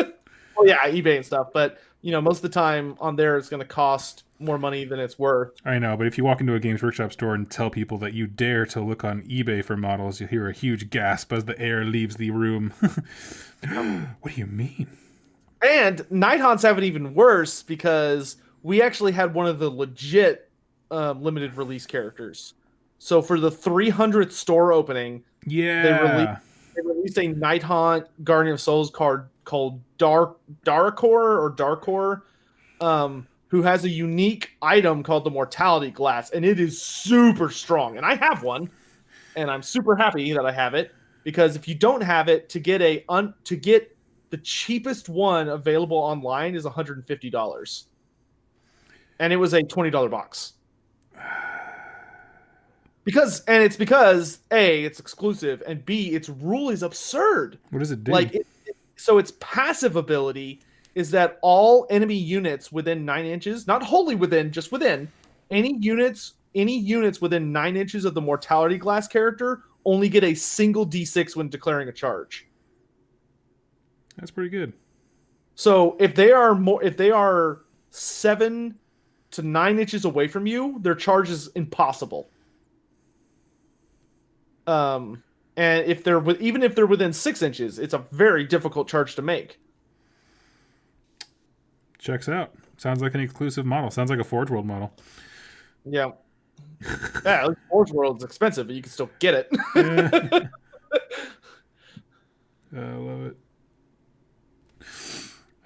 Well, yeah, eBay and stuff. But, most of the time on there, it's going to cost more money than it's worth. I know, but if you walk into a Games Workshop store and tell people that you dare to look on eBay for models, you'll hear a huge gasp as the air leaves the room. What do you mean? And Nighthawks have it even worse because we actually had one of the legit limited release characters. So for the 300th store opening, Yeah. they released a Nighthawk Guardian of Souls card called Darkor, who has a unique item called the Mortality Glass, and it is super strong. And I have one, and I'm super happy that I have it because if you don't have it, to get the cheapest one available online is $150, and it was a $20 box. Because A, it's exclusive, and B, its rule is absurd. What does it do? So its passive ability is that all enemy units within 9 inches, not wholly within, just within, any units within 9 inches of the Mortality Glass character only get a single D6 when declaring a charge. That's pretty good. So if they are 7 to 9 inches away from you, their charge is impossible. And even if they're within 6 inches, it's a very difficult charge to make. Checks out. Sounds like an exclusive model. Sounds like a Forge World model. Yeah. Yeah, Forge World is expensive, but you can still get it. Yeah. I love it.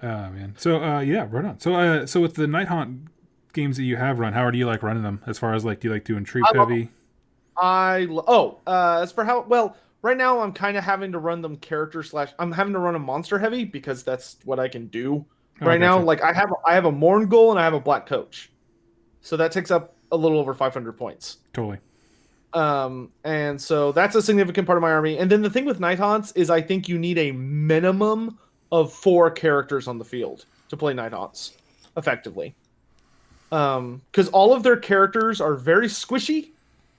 Oh man. So yeah, right on. So with the Nighthawk games that you have run, how do you like running them? As far as like, do you like doing troop heavy? As for how well right now I'm kind of having to run them I'm having to run a monster heavy because that's what I can do right now. Gotcha. Like I have a Morngul and I have a Black Coach, so that takes up a little over 500 points. Totally. And so that's a significant part of my army. And then the thing with Nighthawks is I think you need a minimum of 4 characters on the field to play Nighthawks effectively. Because all of their characters are very squishy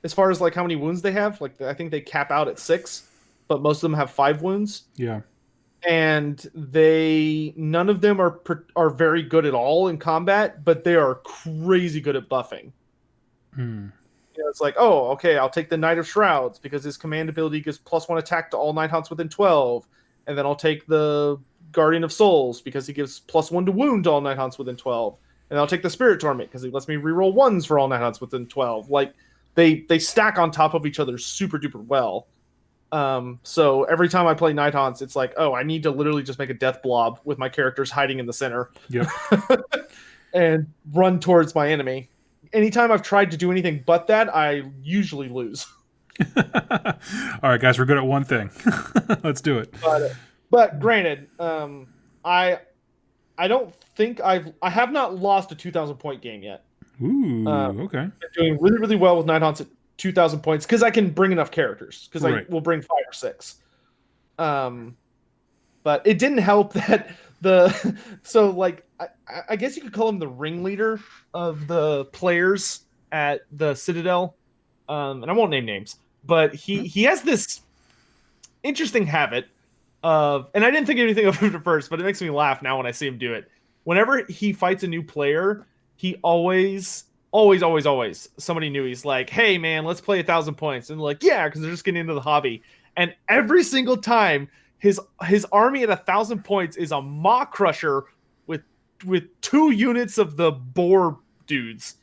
as far as like how many wounds they have. Like I think they cap out at 6, but most of them have 5 wounds. Yeah. And none of them are very good at all in combat, but they are crazy good at buffing. It's like, oh, okay, I'll take the Knight of Shrouds because his command ability gives +1 attack to all Nighthawks within 12. And then I'll take the Guardian of Souls because he gives +1 to wound to all Nighthawks within 12. And I'll take the Spirit Torment because he lets me reroll 1s for all Nighthawks within 12. Like, they stack on top of each other super duper well. So every time I play Nighthawks, it's like, oh, I need to literally just make a death blob with my characters hiding in the center. Yep. And run towards my enemy. Anytime I've tried to do anything but that, I usually lose. All right, guys, we're good at one thing. Let's do it. But granted, I don't think I have not lost a 2,000 point game yet. Ooh, okay. I'm doing really, really well with Nighthawks at 2,000 points because I can bring enough characters because I will bring 5 or 6. But it didn't help that I guess you could call him the ringleader of the players at the Citadel. And I won't name names, but he has this interesting habit of, and I didn't think anything of it at first, but it makes me laugh now when I see him do it. Whenever he fights a new player, he always somebody new. He's like, "Hey man, let's play 1,000 points," and they're like, "Yeah," because they're just getting into the hobby. And every single time, his army at 1,000 points is a Maw Crusher with 2 units of the boar dudes,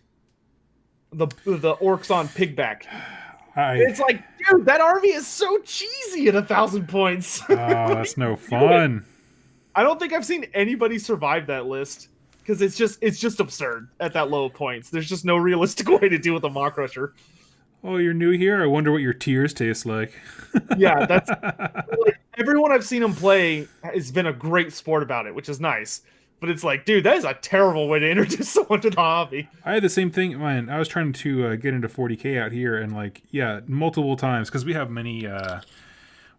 the orcs on pigback. It's like, dude, that army is so cheesy at 1,000 points. Oh, that's no fun. I don't think I've seen anybody survive that list because it's just absurd at that low points. There's just no realistic way to deal with a Maw Crusher. Oh, you're new here? I wonder what your tears taste like. Yeah, that's like, everyone I've seen him play has been a great sport about it, which is nice. But it's like, dude, that is a terrible way to introduce someone to the hobby. I had the same thing, man. I was trying to get into 40K out here, and like, yeah, multiple times because we have many.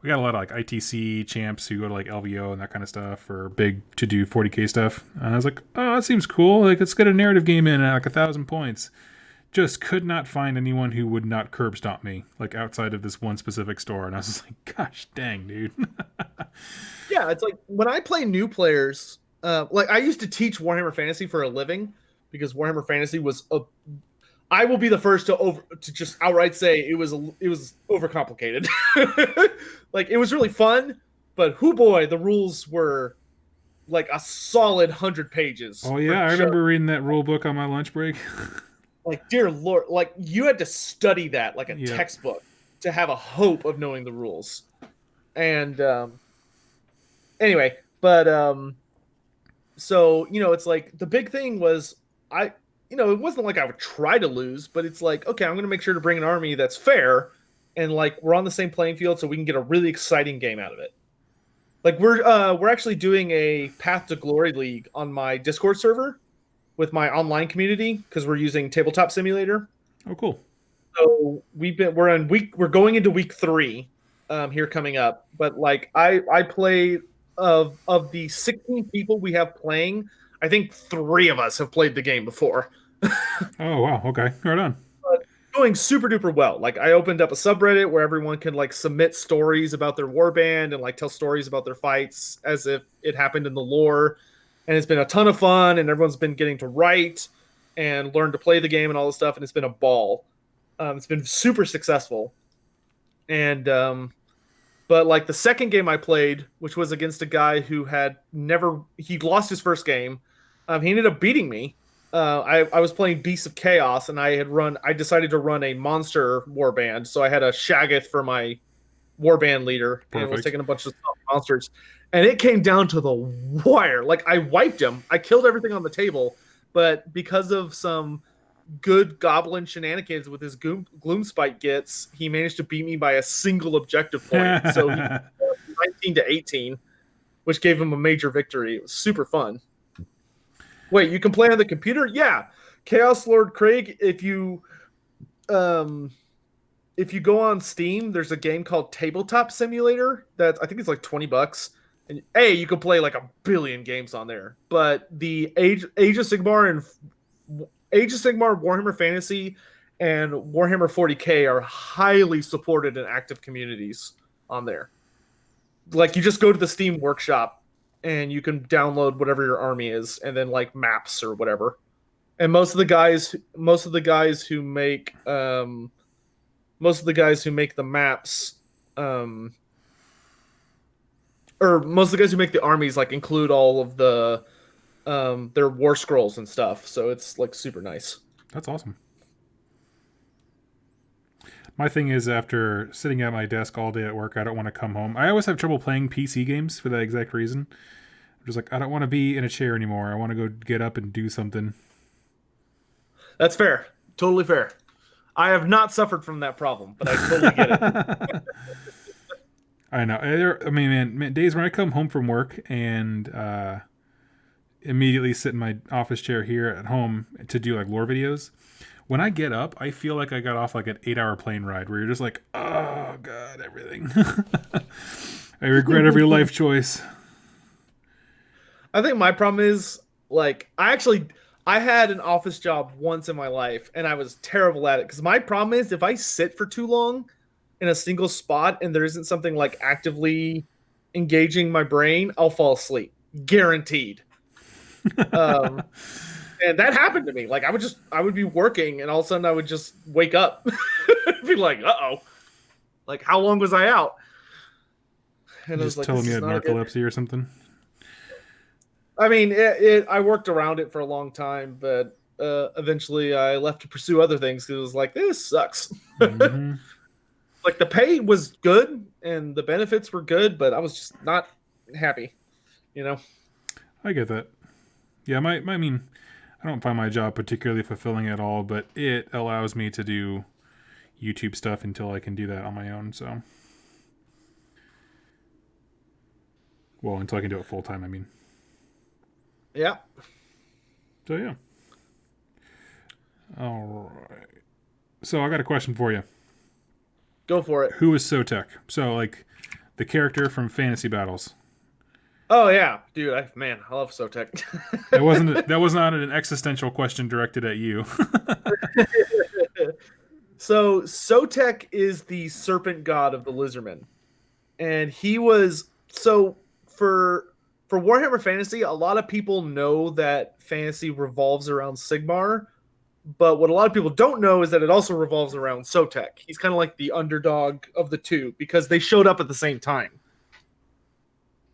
We got a lot of like ITC champs who go to like LVO and that kind of stuff, or big to do 40K stuff. And I was like, oh, that seems cool. Like, let's get a narrative game in at like 1,000 points. Just could not find anyone who would not curb stomp me, like outside of this one specific store. And I was just like, gosh dang, dude. Yeah, it's like when I play new players. Like I used to teach Warhammer Fantasy for a living, because Warhammer Fantasy was a. I will be the first to just outright say it was overcomplicated. Like, it was really fun, but hoo boy, the rules were like a solid 100 pages. Oh yeah, I remember reading that rule book on my lunch break. Like, dear Lord, like you had to study that like a Yep. textbook to have a hope of knowing the rules. And anyway, but so it's like the big thing was it wasn't like I would try to lose, but it's like, okay, I'm going to make sure to bring an army that's fair, and like we're on the same playing field, so we can get a really exciting game out of it. Like we're actually doing a Path to Glory League on my Discord server with my online community because we're using Tabletop Simulator. Oh, cool. So we're going into week 3 here coming up. But like I play of the 16 people we have playing, I think 3 of us have played the game before. Oh wow, okay, right on. But going super duper well. Like, I opened up a subreddit where everyone can like submit stories about their warband and like tell stories about their fights as if it happened in the lore. And it's been a ton of fun, and everyone's been getting to write and learn to play the game and all this stuff, and it's been a ball. It's been super successful. And but like the second game I played, which was against a guy who he lost his first game. He ended up beating me. I was playing Beasts of Chaos, and I decided to run a monster warband, so I had a Shaggoth for my warband leader. Perfect. And was taking a bunch of monsters, and it came down to the wire. Like, I wiped him, I killed everything on the table, but because of some good goblin shenanigans with his Gloomspite gets, he managed to beat me by a single objective point. So he 19-18, which gave him a major victory. It was super fun. Wait, you can play on the computer? Yeah. Chaos Lord Craig, if you go on Steam, there's a game called Tabletop Simulator that I think it's like $20. And you can play like a billion games on there. But the Age of Sigmar, Warhammer Fantasy, and Warhammer 40K are highly supported and active communities on there. Like, you just go to the Steam workshop and you can download whatever your army is, and then like maps or whatever. And most of the guys who make the maps, or most of the guys who make the armies, like, include all of the their war scrolls and stuff. So it's like super nice. That's awesome. My thing is, after sitting at my desk all day at work, I don't want to come home. I always have trouble playing PC games for that exact reason. I'm just like, I don't want to be in a chair anymore. I want to go get up and do something. That's fair. Totally fair. I have not suffered from that problem, but I totally get it. I know. I mean, man, days when I come home from work and immediately sit in my office chair here at home to do like lore videos. When I get up, I feel like I got off like an 8-hour plane ride where you're just like, oh God, everything. I regret every life choice. I think my problem is, like, I had an office job once in my life, and I was terrible at it. Because my problem is, if I sit for too long in a single spot and there isn't something like actively engaging my brain, I'll fall asleep. Guaranteed. And that happened to me. Like, I would be working, and all of a sudden I would just wake up. Be like, uh-oh. Like, how long was I out? And Just I was like, telling me you had narcolepsy or something. I mean, I worked around it for a long time, but eventually I left to pursue other things because it was like, this sucks. Mm-hmm. Like, the pay was good and the benefits were good, but I was just not happy, I get that. Yeah, I mean, I don't find my job particularly fulfilling at all, but it allows me to do YouTube stuff until I can do that on my own, so. Well, until I can do it full time, I mean. Yeah. So, yeah. All right. So, I got a question for you. Go for it. Who is Sotek? So, like, the character from Fantasy Battles. Oh, yeah. Dude, I love Sotek. That was not an existential question directed at you. So, Sotek is the serpent god of the lizardmen. And he was... So, for for Warhammer Fantasy, a lot of people know that fantasy revolves around Sigmar, but what a lot of people don't know is that it also revolves around Sotek. He's kind of like the underdog of the two because they showed up at the same time.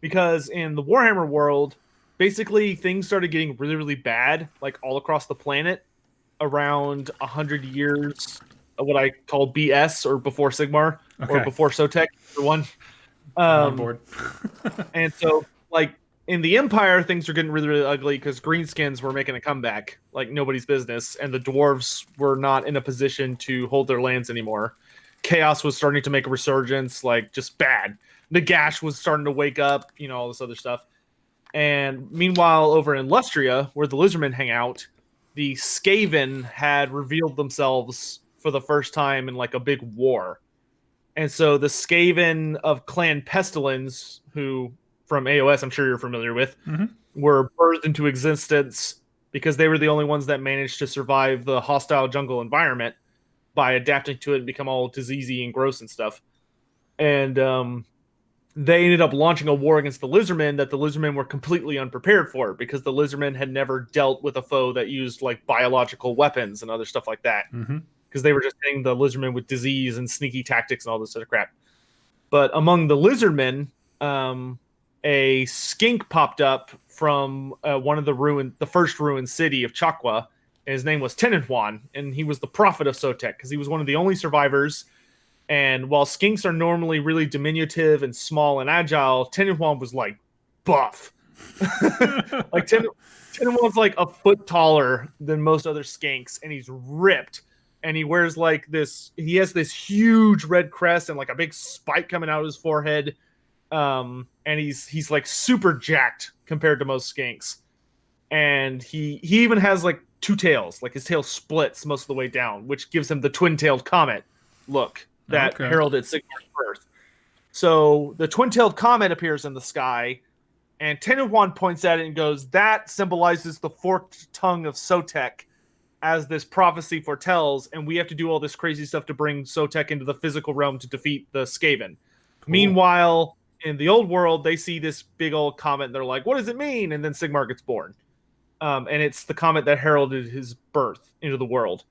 Because in the Warhammer world, basically things started getting really, really bad, like all across the planet, around 100 years of what I call BS, or before Sigmar, or Okay. before Sotek, for one. I'm on Um, board. and so, like, in the Empire, things were getting really, really ugly because greenskins were making a comeback like nobody's business, and the dwarves were not in a position to hold their lands anymore. Chaos was starting to make a resurgence, like, just bad. Nagash was starting to wake up, all this other stuff. And meanwhile, over in Lustria, where the Lizardmen hang out, the Skaven had revealed themselves for the first time in like a big war. And so the Skaven of Clan Pestilence, who from AOS I'm sure you're familiar with, Hmm. were birthed into existence because they were the only ones that managed to survive the hostile jungle environment by adapting to it and become all diseasey and gross and stuff. And they ended up launching a war against the Lizardmen that the Lizardmen were completely unprepared for because the Lizardmen had never dealt with a foe that used like biological weapons and other stuff like that. Hmm. Because they were just hitting the Lizardmen with disease and sneaky tactics and all this sort of crap. But among the Lizardmen, a skink popped up from one of the first ruined city of Chakwa, and his name was Tenenhuan, and he was the prophet of Sotek because he was one of the only survivors. And while skinks are normally really diminutive and small and agile, Tenenhuan was like buff. Like Tenenhuan's like a foot taller than most other skinks, and he's ripped. And he wears like this. He has this huge red crest and like a big spike coming out of his forehead. And he's like super jacked compared to most skinks. And he even has like two tails. Like his tail splits most of the way down, which gives him the twin-tailed comet look that Okay. heralded Sigmar's birth. So the twin-tailed comet appears in the sky, and Tenenhuan points at it and goes, "That symbolizes the forked tongue of Sotek, as this prophecy foretells, and we have to do all this crazy stuff to bring Sotek into the physical realm to defeat the Skaven." Cool. Meanwhile, in the old world, they see this big old comet, and they're like, "What does it mean?" And then Sigmar gets born. And it's the comet that heralded his birth into the world.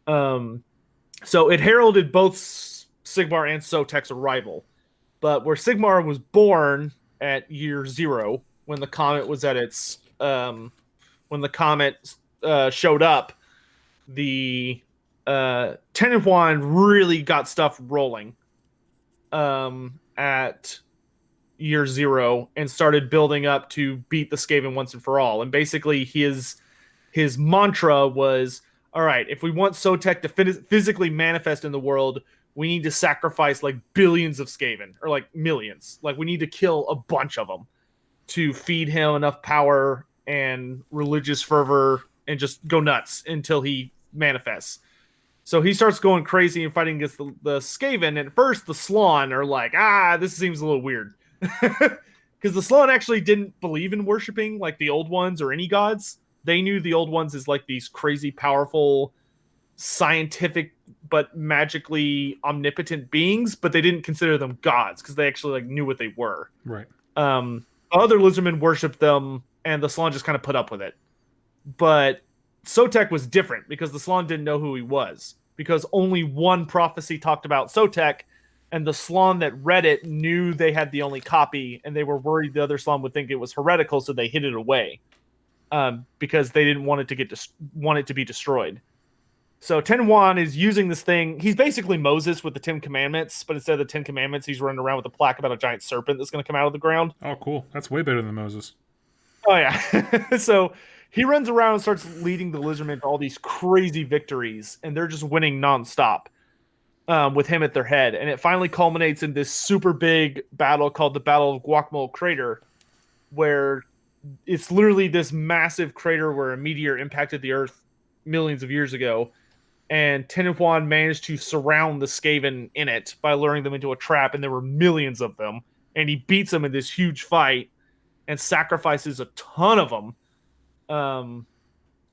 So it heralded both Sigmar and Sotek's arrival. But where Sigmar was born at year 0, when the comet was at its when the comet showed up, the Tenenhuan really got stuff rolling at year 0 and started building up to beat the Skaven once and for all. And basically his mantra was, all right, if we want Sotek to physically manifest in the world, we need to sacrifice like billions of Skaven, or like millions. Like we need to kill a bunch of them to feed him enough power and religious fervor and just go nuts until he manifests. So he starts going crazy and fighting against the Skaven. And at first, the Slawn are like, this seems a little weird. Because the Slawn actually didn't believe in worshiping like the old ones or any gods. They knew the old ones as like these crazy, powerful, scientific, but magically omnipotent beings, but they didn't consider them gods because they actually like knew what they were. Right. Other Lizardmen worshipped them, and the Slawn just kind of put up with it. But Sotek was different because the Slawn didn't know who he was, because only one prophecy talked about Sotek, and the Slawn that read it knew they had the only copy, and they were worried the other Slawn would think it was heretical, so they hid it away because they didn't want it to be destroyed. So Tenenhuan is using this thing. He's basically Moses with the 10 Commandments, but instead of the 10 Commandments, he's running around with a plaque about a giant serpent that's going to come out of the ground. Oh, cool. That's way better than Moses. Oh, yeah. So he runs around and starts leading the Lizardmen to all these crazy victories, and they're just winning nonstop with him at their head. And it finally culminates in this super big battle called the Battle of Guacamole Crater, where it's literally this massive crater where a meteor impacted the Earth millions of years ago. And Tenenhuan managed to surround the Skaven in it by luring them into a trap, and there were millions of them. And he beats them in this huge fight and sacrifices a ton of them.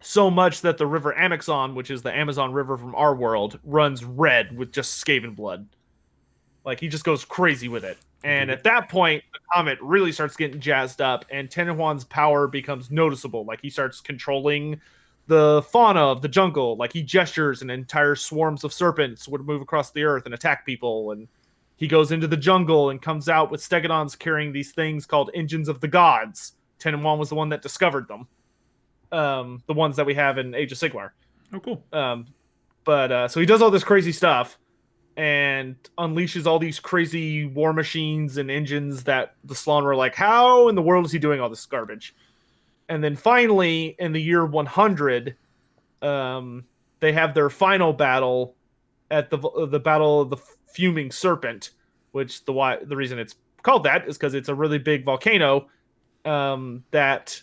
So much that the river Amazon, which is the Amazon River from our world, runs red with just Skaven blood. Like he just goes crazy with it. And at that point, the comet really starts getting jazzed up, and Tenhuan's power becomes noticeable. Like he starts controlling the fauna of the jungle. Like he gestures, and entire swarms of serpents would move across the earth and attack people. And he goes into the jungle and comes out with stegodons carrying these things called engines of the gods. Tenhuan was the one that discovered them. The ones that we have in Age of Sigmar. Oh, cool. So he does all this crazy stuff and unleashes all these crazy war machines and engines that the Slann were like, how in the world is he doing all this garbage? And then finally, in the year 100, they have their final battle at the Battle of the Fuming Serpent, which the reason it's called that is because it's a really big volcano that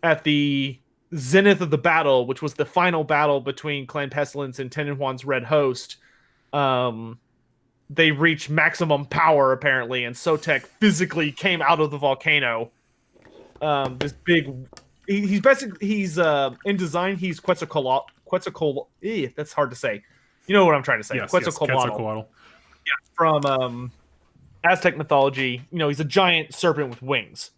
at the zenith of the battle, which was the final battle between Clan Pestilence and Tenhuan's Red Host, they reached maximum power apparently, and Sotek physically came out of the volcano. This big, he's in design. He's Quetzalcoatl. That's hard to say. You know what I'm trying to say? Yes, Quetzalcoatl. Yeah, from Aztec mythology. You know, he's a giant serpent with wings,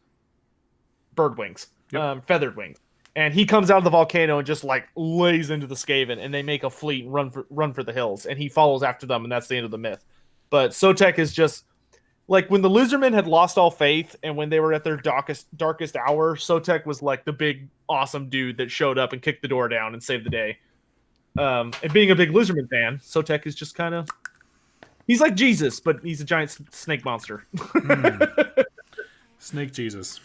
bird wings, feathered wings. And he comes out of the volcano and just like lays into the Skaven, and they make a fleet and run for the hills. And he follows after them, and that's the end of the myth. But Sotek is just like when the Lizardmen had lost all faith, and when they were at their darkest hour, Sotek was like the big awesome dude that showed up and kicked the door down and saved the day. And being a big Lizardman fan, Sotek is just kind of he's like Jesus, but he's a giant snake monster. Snake Jesus.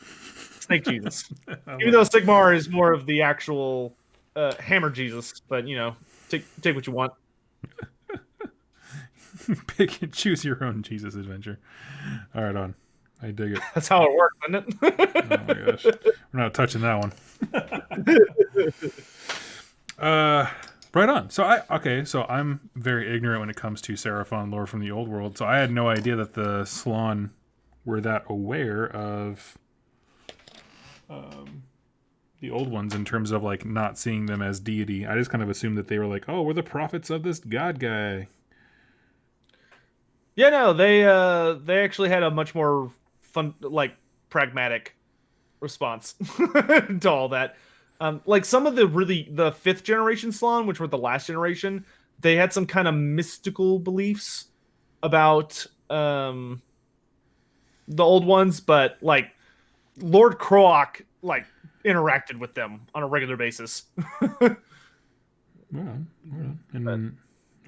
Snake Jesus. Even though Sigmar is more of the actual hammer Jesus, but you know, take what you want. Pick and choose your own Jesus adventure. All right, on. I dig it. That's how it works, isn't it? Oh my gosh, we're not touching that one. Right on. So I'm very ignorant when it comes to Seraphon lore from the old world. So I had no idea that the Slann were that aware of the old ones in terms of like not seeing them as deity. I just kind of assumed that they were like, oh, we're the prophets of this god guy. Yeah, no, they actually had a much more fun, like pragmatic response to all that. Like some of the fifth generation Slann, which were the last generation, they had some kind of mystical beliefs about the old ones, but like Lord Croak like interacted with them on a regular basis. Well, and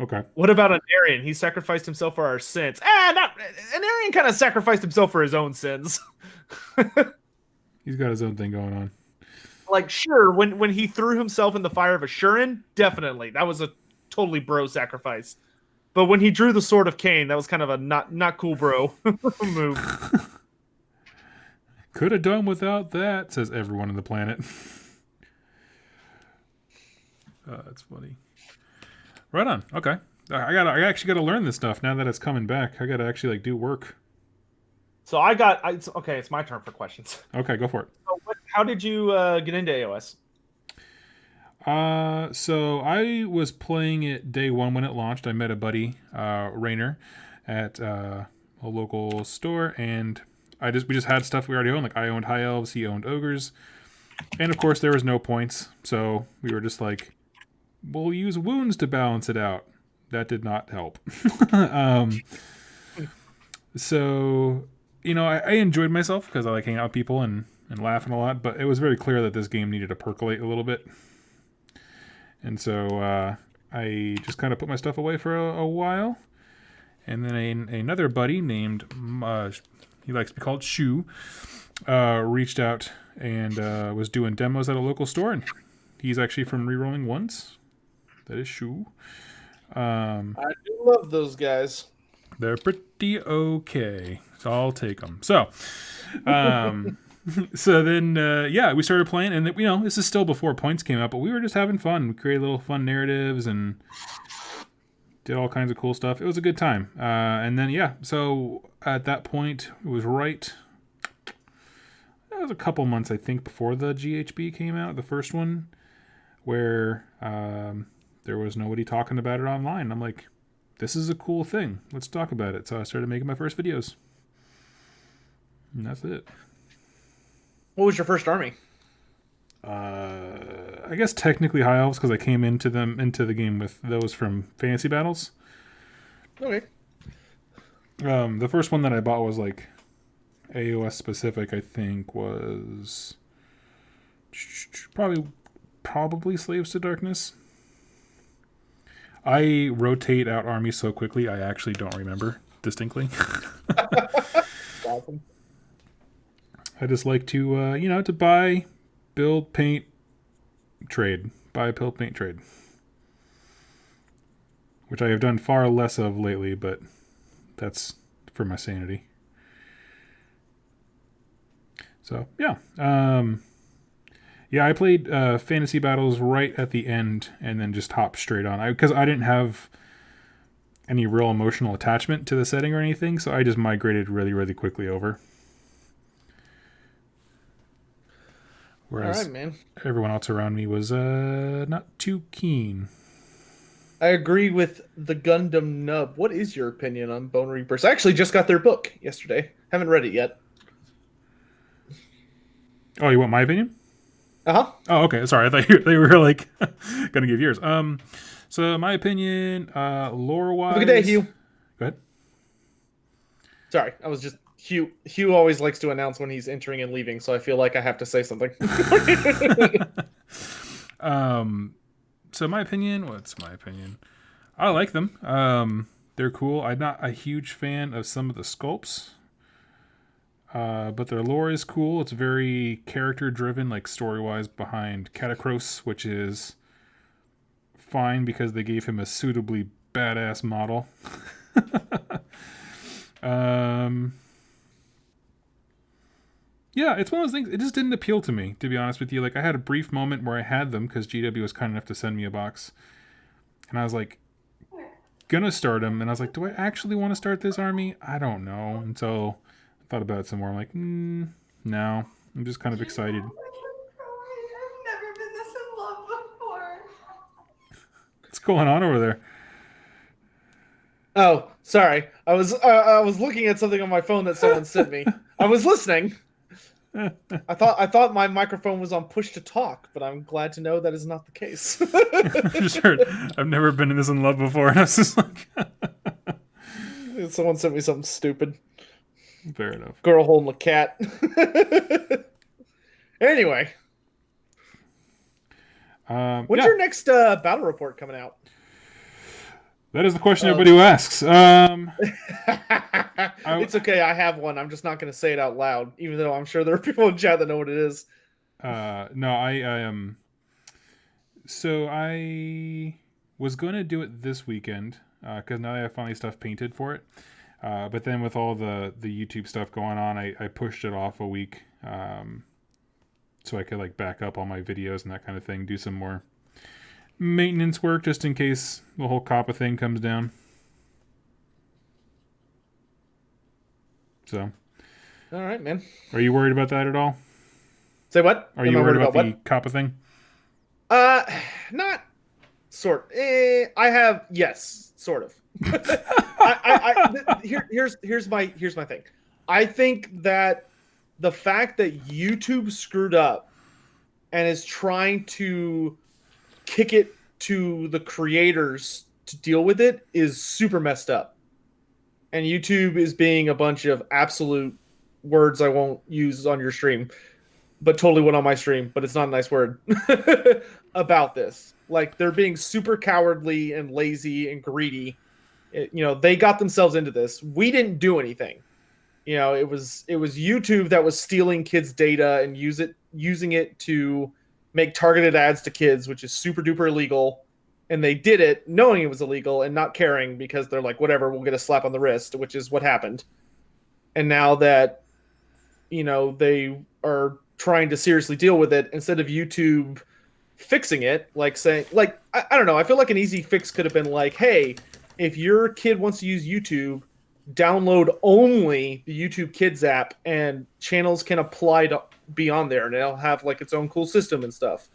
okay. What about an Aryan? He sacrificed himself for our sins. An Aryan kind of sacrificed himself for his own sins. He's got his own thing going on. Like, sure, when he threw himself in the fire of Ashurin, definitely. That was a totally bro sacrifice. But when he drew the Sword of Cain, that was kind of a not cool bro move. Could have done without that, says everyone on the planet. That's funny. Right on. Okay. I actually got to learn this stuff now that it's coming back. I got to actually like do work. So it's my turn for questions. Okay, go for it. So how did you get into AOS? So I was playing it day one when it launched. I met a buddy, Rainer, at a local store, and we just had stuff we already owned. Like I owned High Elves, he owned Ogres, and of course there was no points, so we were just like, we'll use wounds to balance it out. That did not help. So, you know, I enjoyed myself because I like hanging out with people and laughing a lot, but it was very clear that this game needed to percolate a little bit. And so I just kind of put my stuff away for a while. And then another buddy named, he likes to be called Shu, reached out and was doing demos at a local store. And he's actually from Rerolling Ones. That is Shu. I do love those guys. They're pretty okay. So I'll take them. So, so then, we started playing, and you know, this is still before points came out, but we were just having fun. We created little fun narratives and did all kinds of cool stuff. It was a good time. And then, so at that point, it was a couple months, I think, before the GHB came out, the first one, where there was nobody talking about it online. I'm like, this is a cool thing. Let's talk about it. So I started making my first videos. And that's it. What was your first army? I guess technically High Elves, because I came into the game with those from Fantasy Battles. Okay. The first one that I bought was like AOS specific. I think was probably Slaves to Darkness. I rotate out armies so quickly, I actually don't remember distinctly. Awesome. I just like to, to buy, build, paint, trade. Buy, build, paint, trade. Which I have done far less of lately, but that's for my sanity. So, yeah. I played Fantasy Battles right at the end and then just hopped straight on. Because I didn't have any real emotional attachment to the setting or anything, so I just migrated really, really quickly over. Whereas all right, man. everyone else around me was not too keen. I agree with the Gundam Nub. What is your opinion on Bone Reapers? I actually just got their book yesterday. Haven't read it yet. Oh, you want my opinion? Uh-huh. Oh, okay. Sorry, I thought they were like gonna give yours. So my opinion, lore-wise. Have a good day, Hugh. Go ahead. Sorry, I was just Hugh. Hugh always likes to announce when he's entering and leaving, so I feel like I have to say something. So my opinion, what's my opinion? I like them. They're cool. I'm not a huge fan of some of the sculpts. But their lore is cool. It's very character driven, like story-wise, behind Catacross, which is fine because they gave him a suitably badass model. Yeah, it's one of those things. It just didn't appeal to me, to be honest with you. Like, I had a brief moment where I had them because GW was kind enough to send me a box. And I was like, gonna start them. And I was like, do I actually want to start this army? I don't know. And so I thought about it some more. I'm like, no. I'm just kind of excited. I've never been this in love before. What's going on over there? Oh, sorry. I was looking at something on my phone that someone sent me. I was listening. I thought my microphone was on push to talk, but I'm glad to know that is not the case. I just heard, I've never been in this in love before. And I was just like, Someone sent me something stupid. fair enough. Girl holding a cat. Anyway. When's your next battle report coming out? That is the question everybody who asks. It's okay, I have one. I'm just not going to say it out loud, even though I'm sure there are people in chat that know what it is. No, I am. So I was going to do it this weekend because now I have finally stuff painted for it. But then with all the YouTube stuff going on, I pushed it off a week so I could like back up all my videos and that kind of thing, do some more maintenance work just in case the whole COPPA thing comes down. So, all right, man. Are you worried about that at all? Say what? Are you worried about the COPPA thing? Not sort. I have yes, sort of. Here's my thing. I think that the fact that YouTube screwed up and is trying to kick it to the creators to deal with it is super messed up. And YouTube is being a bunch of absolute words I won't use on your stream, but totally went on my stream, but it's not a nice word about this. Like, they're being super cowardly and lazy and greedy. They got themselves into this. We didn't do anything. It was YouTube that was stealing kids' data and using it to make targeted ads to kids, which is super duper illegal. And they did it knowing it was illegal and not caring because they're like, whatever, we'll get a slap on the wrist, which is what happened. And now that, they are trying to seriously deal with it, instead of YouTube fixing it, like saying, like, I don't know, I feel like an easy fix could have been like, hey, if your kid wants to use YouTube, download only the YouTube Kids app and channels can apply to be on there and it'll have like its own cool system and stuff.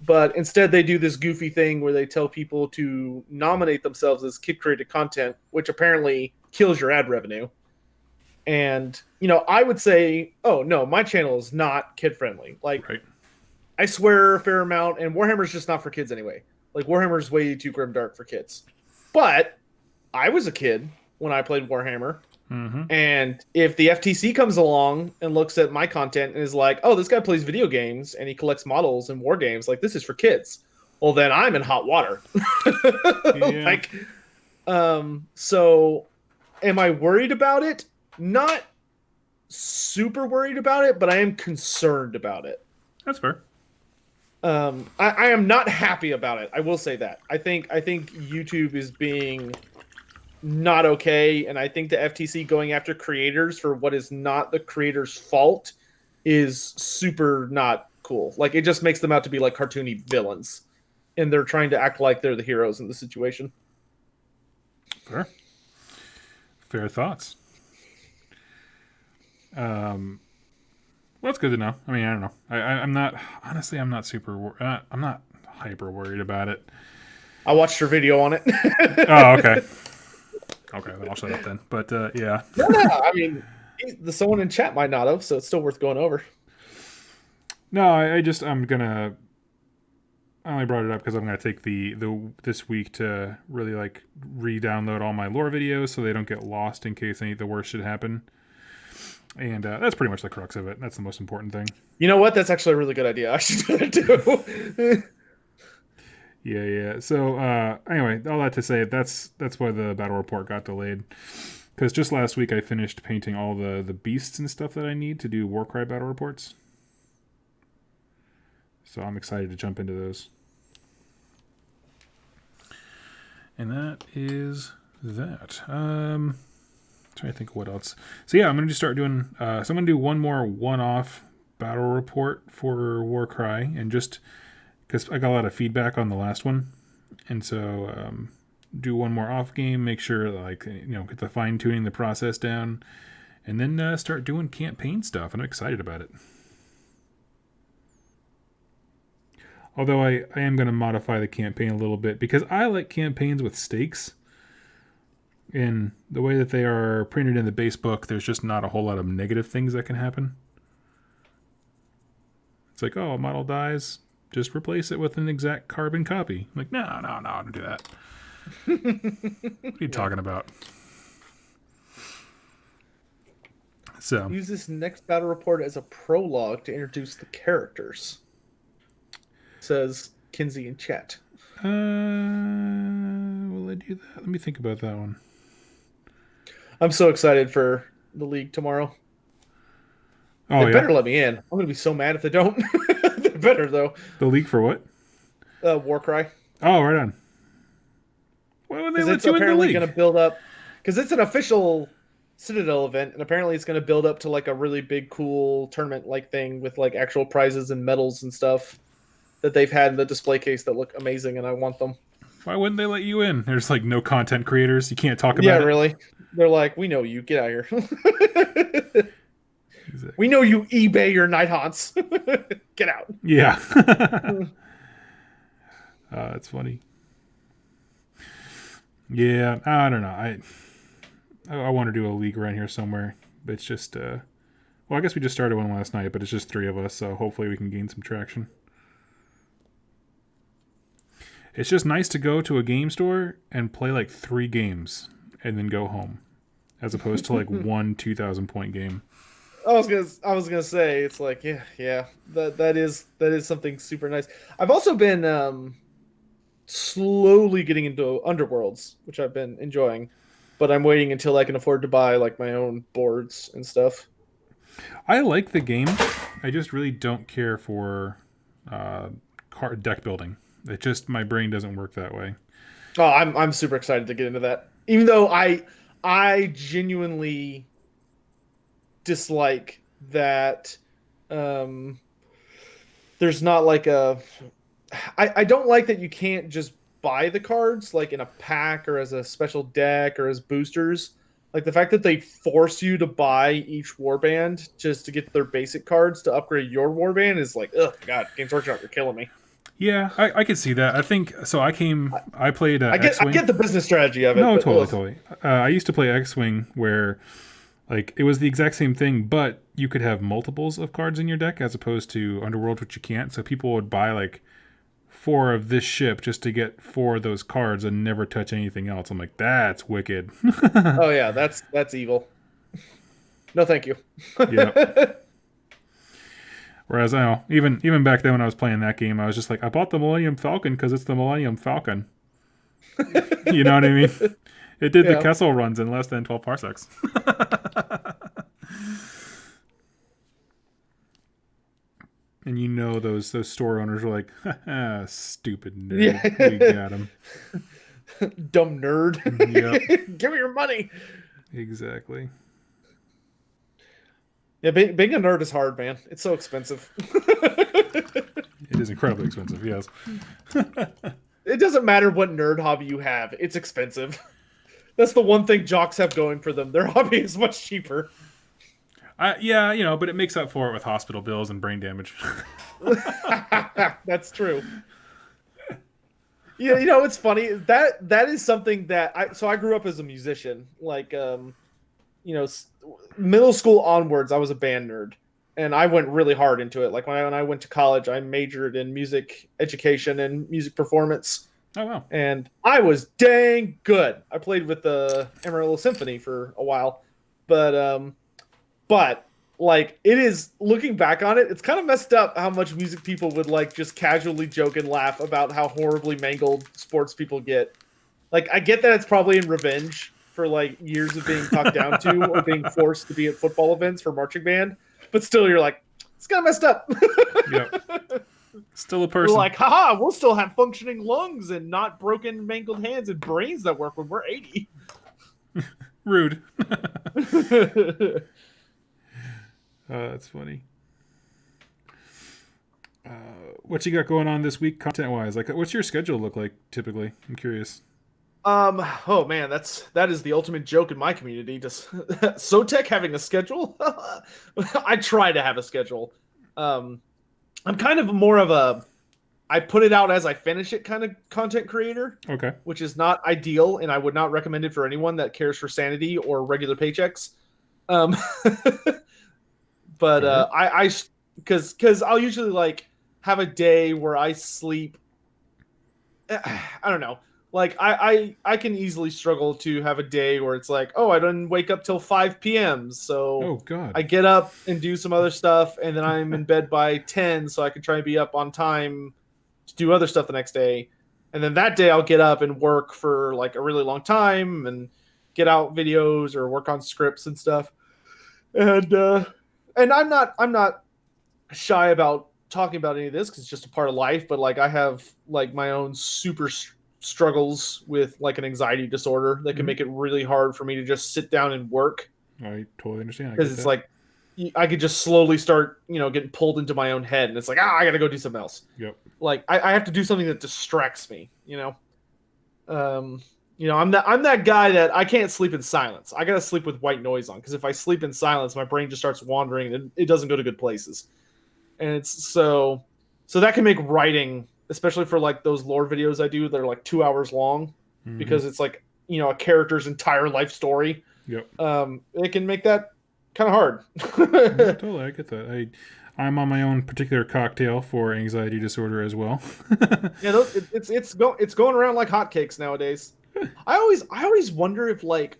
but instead they do this goofy thing where they tell people to nominate themselves as kid-created content, which apparently kills your ad revenue. And, I would say, oh, no, my channel is not kid-friendly. Like, Right. I swear a fair amount, and Warhammer's just not for kids anyway. Like, Warhammer's way too grimdark for kids. But I was a kid when I played Warhammer. Mm-hmm. And if the FTC comes along and looks at my content and is like, oh, this guy plays video games and he collects models in war games, like, this is for kids. Well, then I'm in hot water. Yeah. So am I worried about it? Not super worried about it, but I am concerned about it. That's fair. I am not happy about it. I will say that. I think YouTube is being not okay, and I think the FTC going after creators for what is not the creator's fault is super not cool. Like, it just makes them out to be like cartoony villains, and they're trying to act like they're the heroes in the situation. Fair thoughts. Well, that's good to know. I mean, I don't know. I'm not, honestly, I'm not I'm not hyper worried about it. I watched your video on it. Oh, okay. Okay, then I'll shut up then. But yeah. No, I mean, someone in chat might not have, so it's still worth going over. No, I only brought it up because I'm gonna take this week to really like re-download all my lore videos so they don't get lost in case any of the worst should happen. And that's pretty much the crux of it. That's the most important thing. You know what? That's actually a really good idea. I should do that too. Yeah. So anyway, all that to say, that's why the battle report got delayed. Because just last week I finished painting all the beasts and stuff that I need to do Warcry battle reports. So I'm excited to jump into those. And that is that. Trying to think of what else. So yeah, I'm going to start doing... so I'm going to do one more one-off battle report for Warcry. And just... because I got a lot of feedback on the last one. And so do one more off game. Make sure, like, get the fine-tuning the process down. And then start doing campaign stuff. And I'm excited about it. Although I am going to modify the campaign a little bit. Because I like campaigns with stakes. In the way that they are printed in the base book, there's just not a whole lot of negative things that can happen. It's like, oh, a model dies, just replace it with an exact carbon copy. I'm like, no, don't do that. What are you talking about? So use this next battle report as a prologue to introduce the characters. Says Kinsey in chat. Will I do that? Let me think about that one. I'm so excited for the league tomorrow. Oh, they better let me in. I'm going to be so mad if they don't. They better, though. The league for what? Warcry. Oh, right on. Why would they let it's you in the apparently league? going to build up... Because it's an official Citadel event, and apparently it's going to build up to like a really big, cool tournament-like thing with like actual prizes and medals and stuff that they've had in the display case that look amazing, and I want them. Why wouldn't they let you in? There's like no content creators. You can't talk about it. Yeah, really. They're like, we know you. Get out of here. Exactly. We know you eBay your night haunts. Get out. Yeah. That's funny. Yeah, I don't know. I want to do a league around here somewhere. But it's just, well, I guess we just started one last night, but it's just 3 of us, so hopefully we can gain some traction. It's just nice to go to a game store and play like 3 games and then go home, as opposed to like one 2,000 point game. I was gonna say, it's like, yeah, that is something super nice. I've also been slowly getting into Underworlds, which I've been enjoying, but I'm waiting until I can afford to buy like my own boards and stuff. I like the game. I just really don't care for card deck building. It just, my brain doesn't work that way. Oh, I'm super excited to get into that. Even though I genuinely dislike that there's not like a... I don't like that you can't just buy the cards like in a pack or as a special deck or as boosters. Like the fact that they force you to buy each warband just to get their basic cards to upgrade your warband is like, ugh, God, Games Workshop, you're killing me. Yeah, I could see that. I think so. I played I X-Wing. get the business strategy of it. No, but, totally, ugh. totally. I used to play X-Wing where like it was the exact same thing, but you could have multiples of cards in your deck as opposed to Underworld, which you can't. So people would buy like 4 of this ship just to get 4 of those cards and never touch anything else. I'm like, that's wicked. Oh yeah, that's evil. No, thank you. Yep. Whereas I know, even back then when I was playing that game, I was just like, I bought the Millennium Falcon because it's the Millennium Falcon. You know what I mean? It did the Yeah. Kessel runs in less than 12 parsecs. And you know those store owners were like, stupid nerd. Yeah. We got him. Dumb nerd. Yep. Give me your money. Exactly. Yeah, being a nerd is hard, man. It's so expensive. It is incredibly expensive, yes. It doesn't matter what nerd hobby you have. It's expensive. That's the one thing jocks have going for them. Their hobby is much cheaper. Yeah, but it makes up for it with hospital bills and brain damage. That's true. Yeah, it's funny. That is something that I grew up as a musician. Like middle school onwards, I was a band nerd, and I went really hard into it. Like when I went to college, I majored in music education and music performance. Oh wow! And I was dang good. I played with the Amarillo Symphony for a while, but like it is looking back on it, it's kind of messed up how much music people would like just casually joke and laugh about how horribly mangled sports people get. Like I get that it's probably in revenge for like years of being talked down to or being forced to be at football events for marching band, but still you're like, it's kind of messed up. Yep. Still a We're person. like, haha, we'll still have functioning lungs and not broken, mangled hands and brains that work when we're 80. Rude. Oh, that's funny. What you got going on this week, content-wise? Like, what's your schedule look like typically? I'm curious. Oh man, that is the ultimate joke in my community. Just Sotek having a schedule. I try to have a schedule. I'm kind of more of a I put it out as I finish it kind of content creator, Okay. which is not ideal, and I would not recommend it for anyone that cares for sanity or regular paychecks. Um, but I because I'll usually like have a day where I sleep. I don't know. Like I can easily struggle to have a day where it's like, oh, I didn't wake up till 5 p.m. So Oh God. I get up and do some other stuff, and then I'm in bed by 10, so I can try and be up on time to do other stuff the next day. And then that day I'll get up and work for like a really long time and get out videos or work on scripts and stuff. And I'm not shy about talking about any of this because it's just a part of life. But like I have like my own super struggles with like an anxiety disorder that can make it really hard for me to just sit down and work. I totally understand. Because it's like I could just slowly start, getting pulled into my own head, and it's like, I gotta go do something else. Yep. Like I have to do something that distracts me. I'm that guy that I can't sleep in silence. I gotta sleep with white noise on because if I sleep in silence, my brain just starts wandering and it doesn't go to good places. And it's so that can make writing, especially for like those lore videos I do that are like 2 hours long, because it's like a character's entire life story. Yep. It can make that kind of hard. Yeah, totally, I get that. I'm on my own particular cocktail for anxiety disorder as well. Yeah, it's going around like hotcakes nowadays. I always wonder if like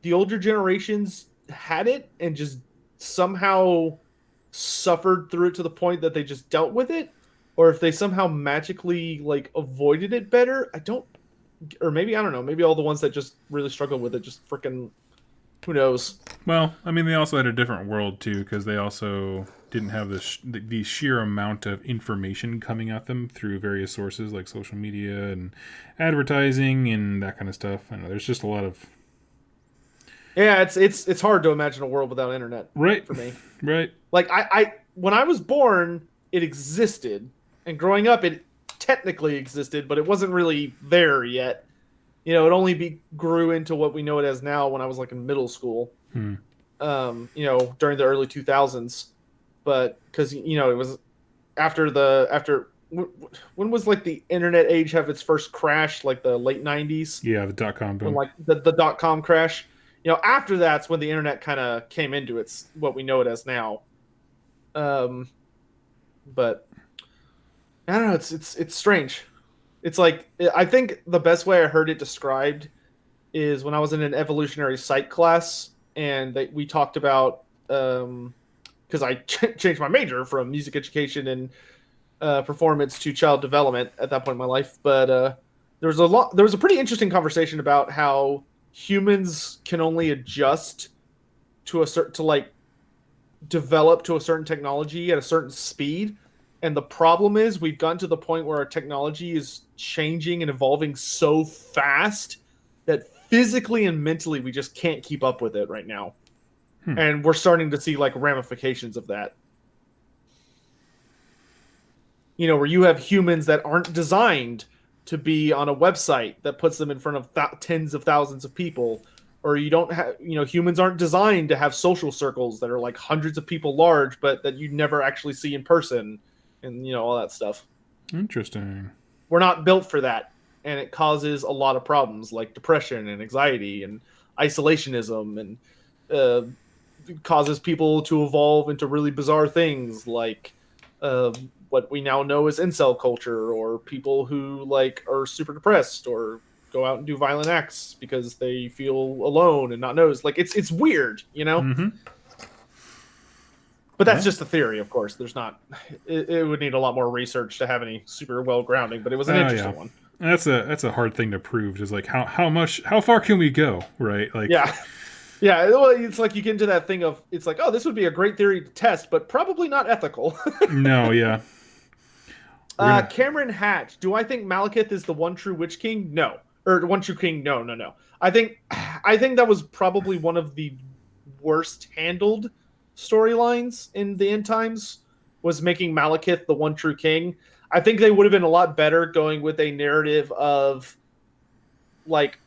the older generations had it and just somehow suffered through it to the point that they just dealt with it, or if they somehow magically like avoided it better. Or maybe I don't know. Maybe all the ones that just really struggled with it just freaking. Who knows? Well, I mean, they also had a different world too, because they also didn't have the sheer amount of information coming at them through various sources like social media and advertising and that kind of stuff. I know there's just a lot of. Yeah, it's hard to imagine a world without internet. Right. For me. Right. Like I when I was born, it existed, and growing up, it technically existed, but it wasn't really there yet. It only grew into what we know it as now when I was like in middle school, during the early 2000s. But because, it was after when was like the internet age have its first crash, like the late 90s, Yeah, the .com when boom. like the dot-com crash. After that's when the internet kind of came into its what we know it as now. But I don't know, it's strange. It's like, I think the best way I heard it described is when I was in an evolutionary psych class, and we talked about, because I changed my major from music education and performance to child development at that point in my life. But there was a pretty interesting conversation about how humans can only adjust to like develop to a certain technology at a certain speed. And the problem is we've gotten to the point where our technology is changing and evolving so fast that physically and mentally we just can't keep up with it right now. And we're starting to see like ramifications of that. Where you have humans that aren't designed to be on a website that puts them in front of tens of thousands of people, or you don't have, humans aren't designed to have social circles that are like hundreds of people large, but that you never actually see in person, and all that stuff. Interesting. We're not built for that, and it causes a lot of problems like depression and anxiety and isolationism, and causes people to evolve into really bizarre things like what we now know as incel culture, or people who like are super depressed or go out and do violent acts because they feel alone and not knows. Like it's weird, Mm-hmm. But that's just a theory, of course. There's not. It would need a lot more research to have any super well grounding, but it was an interesting one. That's a hard thing to prove. Just like how far can we go, right? Like yeah. Well, it's like you get into that thing of, it's like, oh, this would be a great theory to test, but probably not ethical. No, yeah. Cameron Hatch, do I think Malekith is the one true Witch King? No. Or one true king? No. I think that was probably one of the worst handled storylines in the end times, was making Malekith the one true king. I think they would have been a lot better going with a narrative of like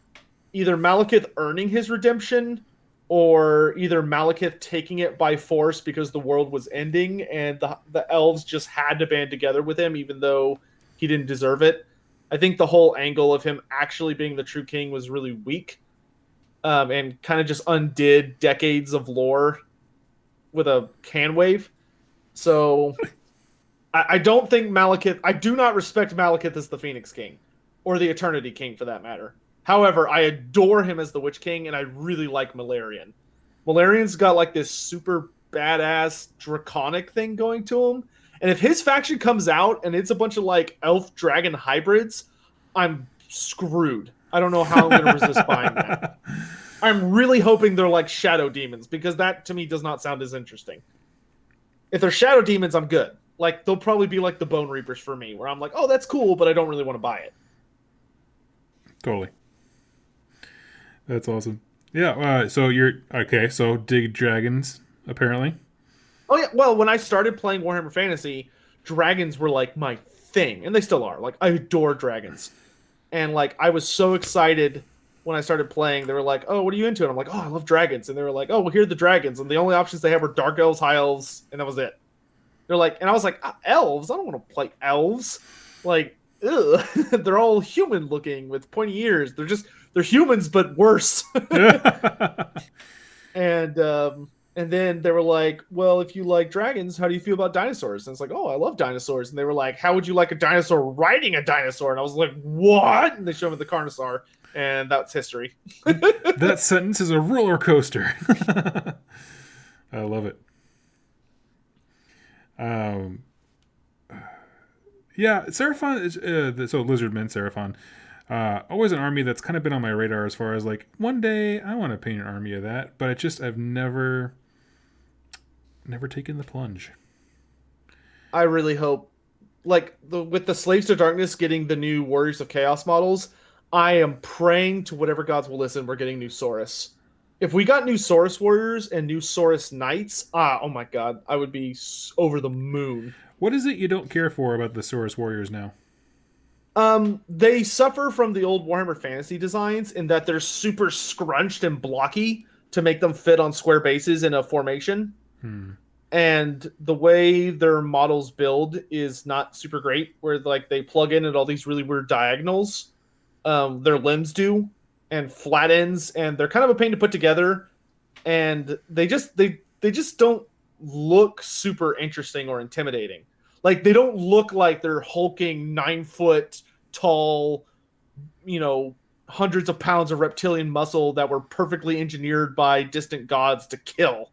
either Malekith earning his redemption, or either Malekith taking it by force because the world was ending and the elves just had to band together with him even though he didn't deserve it. I think the whole angle of him actually being the true king was really weak, and kind of just undid decades of lore with a can wave. So I don't think Malekith... I do not respect Malekith as the Phoenix King, or the Eternity King for that matter. However, I adore him as the Witch King, and I really like Malarian. Malarian's got like this super badass draconic thing going to him. And if his faction comes out and it's a bunch of like elf dragon hybrids, I'm screwed. I don't know how I'm going to resist buying that. I'm really hoping they're like shadow demons, because that to me does not sound as interesting. If they're shadow demons, I'm good. Like they'll probably be like the Bone Reapers for me, where I'm like, oh, that's cool, but I don't really want to buy it. Totally. That's awesome. Yeah. So you're okay. So dig dragons, apparently. Oh yeah. Well, when I started playing Warhammer Fantasy, dragons were like my thing, and they still are. Like I adore dragons, and like I was so excited when I started playing. They were like, "Oh, what are you into?" And I'm like, "Oh, I love dragons." And they were like, "Oh, well, here are the dragons," and the only options they have were dark elves, high elves, and that was it. They're like, and I was like, elves? I don't want to play elves. Like, ugh. They're all human looking with pointy ears. They're humans, but worse. And then they were like, well, if you like dragons, how do you feel about dinosaurs? And it's like, oh, I love dinosaurs. And they were like, how would you like a dinosaur riding a dinosaur? And I was like, what? And they showed me the Carnosaur, and that's history. That sentence is a roller coaster. I love it. Yeah, Seraphon is so Lizardmen, Seraphon. Always an army that's kind of been on my radar as far as like one day I want to paint an army of that, but I've never taken the plunge. I really hope, like with the Slaves to Darkness getting the new Warriors of Chaos models, I am praying to whatever gods will listen, we're getting new Saurus. If we got new Saurus Warriors and new Saurus Knights, oh my god, I would be over the moon. What is it you don't care for about the Saurus Warriors now? They suffer from the old Warhammer Fantasy designs in that they're super scrunched and blocky to make them fit on square bases in a formation. and the way their models build is not super great. Where like they plug in at all these really weird diagonals, their limbs do, and flat ends, and they're kind of a pain to put together. And they just don't look super interesting or intimidating. Like they don't look like they're hulking 9 foot tall, hundreds of pounds of reptilian muscle that were perfectly engineered by distant gods to kill.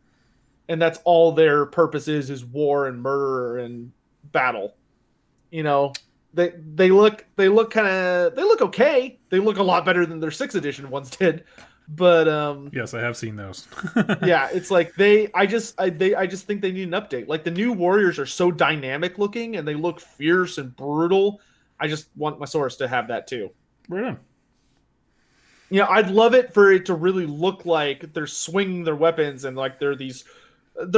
And that's all their purpose is war and murder and battle. They look okay. They look a lot better than their 6th edition ones did. But yes, I have seen those. yeah, it's like I just think they need an update. Like the new warriors are so dynamic looking and they look fierce and brutal. I just want my Saurus to have that too. Right on. I'd love it for it to really look like they're swinging their weapons and like their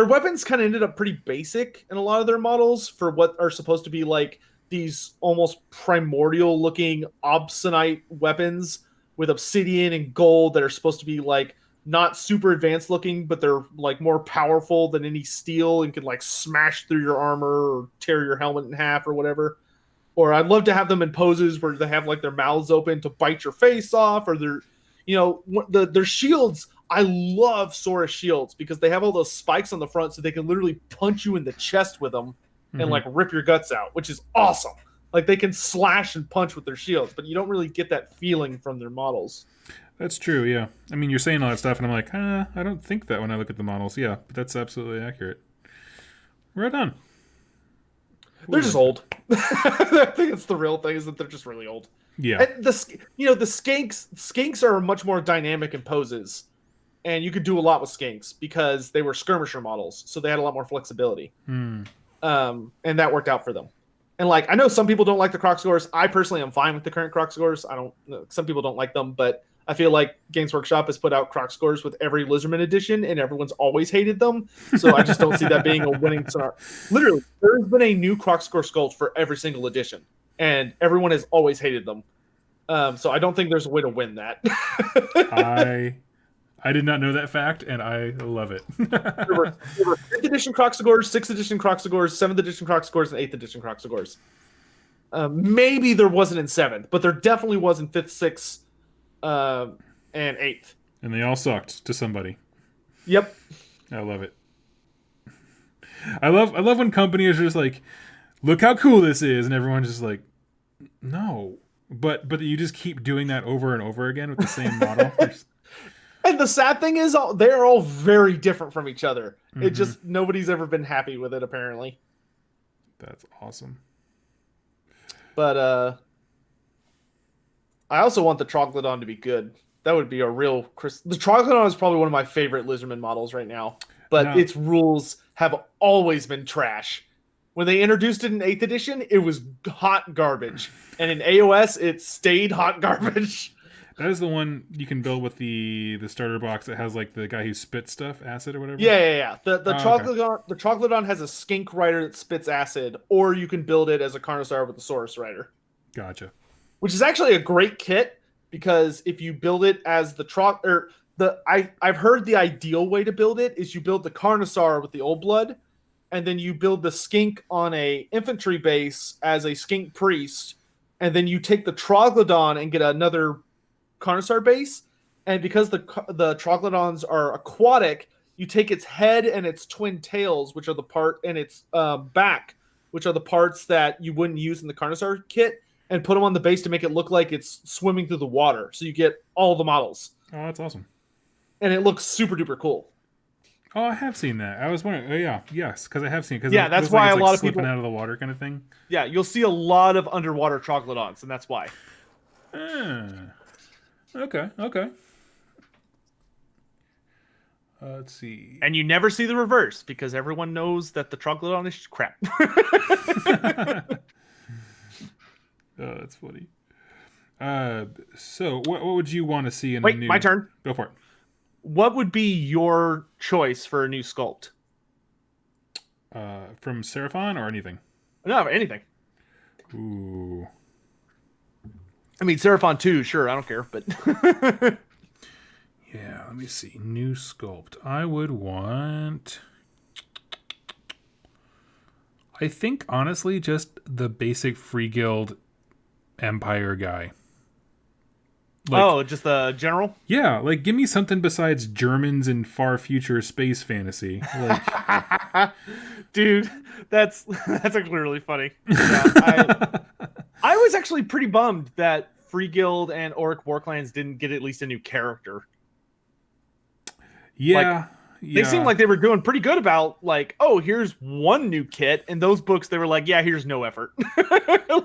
weapons kind of ended up pretty basic in a lot of their models for what are supposed to be like these almost primordial looking obsidian weapons with obsidian and gold that are supposed to be like not super advanced looking, but they're like more powerful than any steel and can like smash through your armor or tear your helmet in half or whatever. Or I'd love to have them in poses where they have like their mouths open to bite your face off, or their shields. I love Saurus shields because they have all those spikes on the front so they can literally punch you in the chest with them and like rip your guts out, which is awesome. Like they can slash and punch with their shields, but you don't really get that feeling from their models. That's true, yeah. I mean, you're saying all that stuff, and I'm like, I don't think that when I look at the models. Yeah, but that's absolutely accurate. Right on. They're just old. I think it's the real thing is that they're just really old. Yeah. And the skinks are much more dynamic in poses, and you could do a lot with skinks because they were skirmisher models, so they had a lot more flexibility. And that worked out for them. And like I know some people don't like the Croc scores. I personally am fine with the current Croc scores. Some people don't like them, but I feel like Games Workshop has put out Croc scores with every Lizardman edition, and everyone's always hated them. So I just don't see that being a winning scenario. Literally, there's been a new Croc score sculpt for every single edition, and everyone has always hated them. So I don't think there's a way to win that. I did not know that fact, and I love it. there were 5th edition Croc scores, 6th edition Croc scores, 7th edition Croc scores, and 8th edition Croc scores. Maybe there wasn't in 7th, but there definitely was in 5th, 6th, and 8th. And they all sucked to somebody. Yep. I love it. I love when companies are just like, look how cool this is, and everyone's just like, no. But you just keep doing that over and over again with the same model. And the sad thing is, they're all very different from each other. It just nobody's ever been happy with it, apparently. That's awesome. But I also want the Troglodon to be good. That would be a real. The Troglodon is probably one of my favorite Lizardman models right now, but its rules have always been trash. When they introduced it in 8th edition, it was hot garbage, and in AOS, it stayed hot garbage. That is the one you can build with the starter box that has like the guy who spits stuff, acid or whatever. Yeah. The Troglodon has a skink rider that spits acid, or you can build it as a Carnosaur with a Saurus rider. Gotcha. Which is actually a great kit because if you build it as I've heard the ideal way to build it is you build the Carnosaur with the old blood, and then you build the skink on a infantry base as a skink priest, and then you take the Troglodon and get another Carnosaur base, and because the Troglodons are aquatic, you take its head and its twin tails, which are the part, and its back, which are the parts that you wouldn't use in the Carnosaur kit, and put them on the base to make it look like it's swimming through the water. So you get all the models. Oh, that's awesome. And it looks super duper cool. Oh, I have seen that. I was wondering. Oh, yeah, yes, because I have seen. Yeah, that's why a lot of people slipping out of the water kind of thing. Yeah, you'll see a lot of underwater Troglodons, and that's why. Okay. Let's see. And you never see the reverse because everyone knows that the Troglodon is crap. Oh, that's funny. So what would you want to see in Wait, a new... my turn. Go for it. What would be your choice for a new sculpt? From Seraphon or anything? No, anything. Ooh. I mean, Seraphon 2, sure, I don't care, but... Yeah, let me see. New sculpt. I would want... I think honestly, just the basic free guild empire guy. Like, Oh, just the general. yeah, like give me something besides Germans and far future space fantasy. Like, Dude, that's actually really funny. Yeah, I was actually pretty bummed that Free Guild and Auric Warclans didn't get at least a new character. yeah, They seemed yeah. like they were doing pretty good about like, oh, here's one new kit. In those books, they were like, yeah, here's no effort.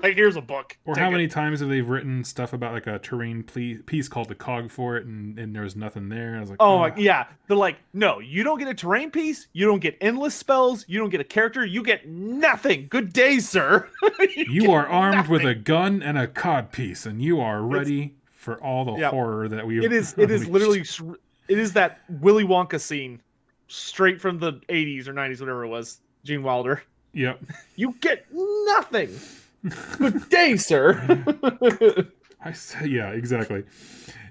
Like, here's a book. Or Take how it. many times have they written stuff about like a terrain piece called the cog for it, and there was nothing there. I was like, Oh my, yeah. They're like, no, you don't get a terrain piece. You don't get endless spells. You don't get a character. You get nothing. Good day, sir. you get are armed with nothing. a gun and a cod piece, and you are ready for all the Yeah. horror that we. It is literally it is that Willy Wonka scene straight from the 80s or 90s, whatever it was. Gene Wilder. Yep. You get nothing. Good day, sir. Yeah, exactly.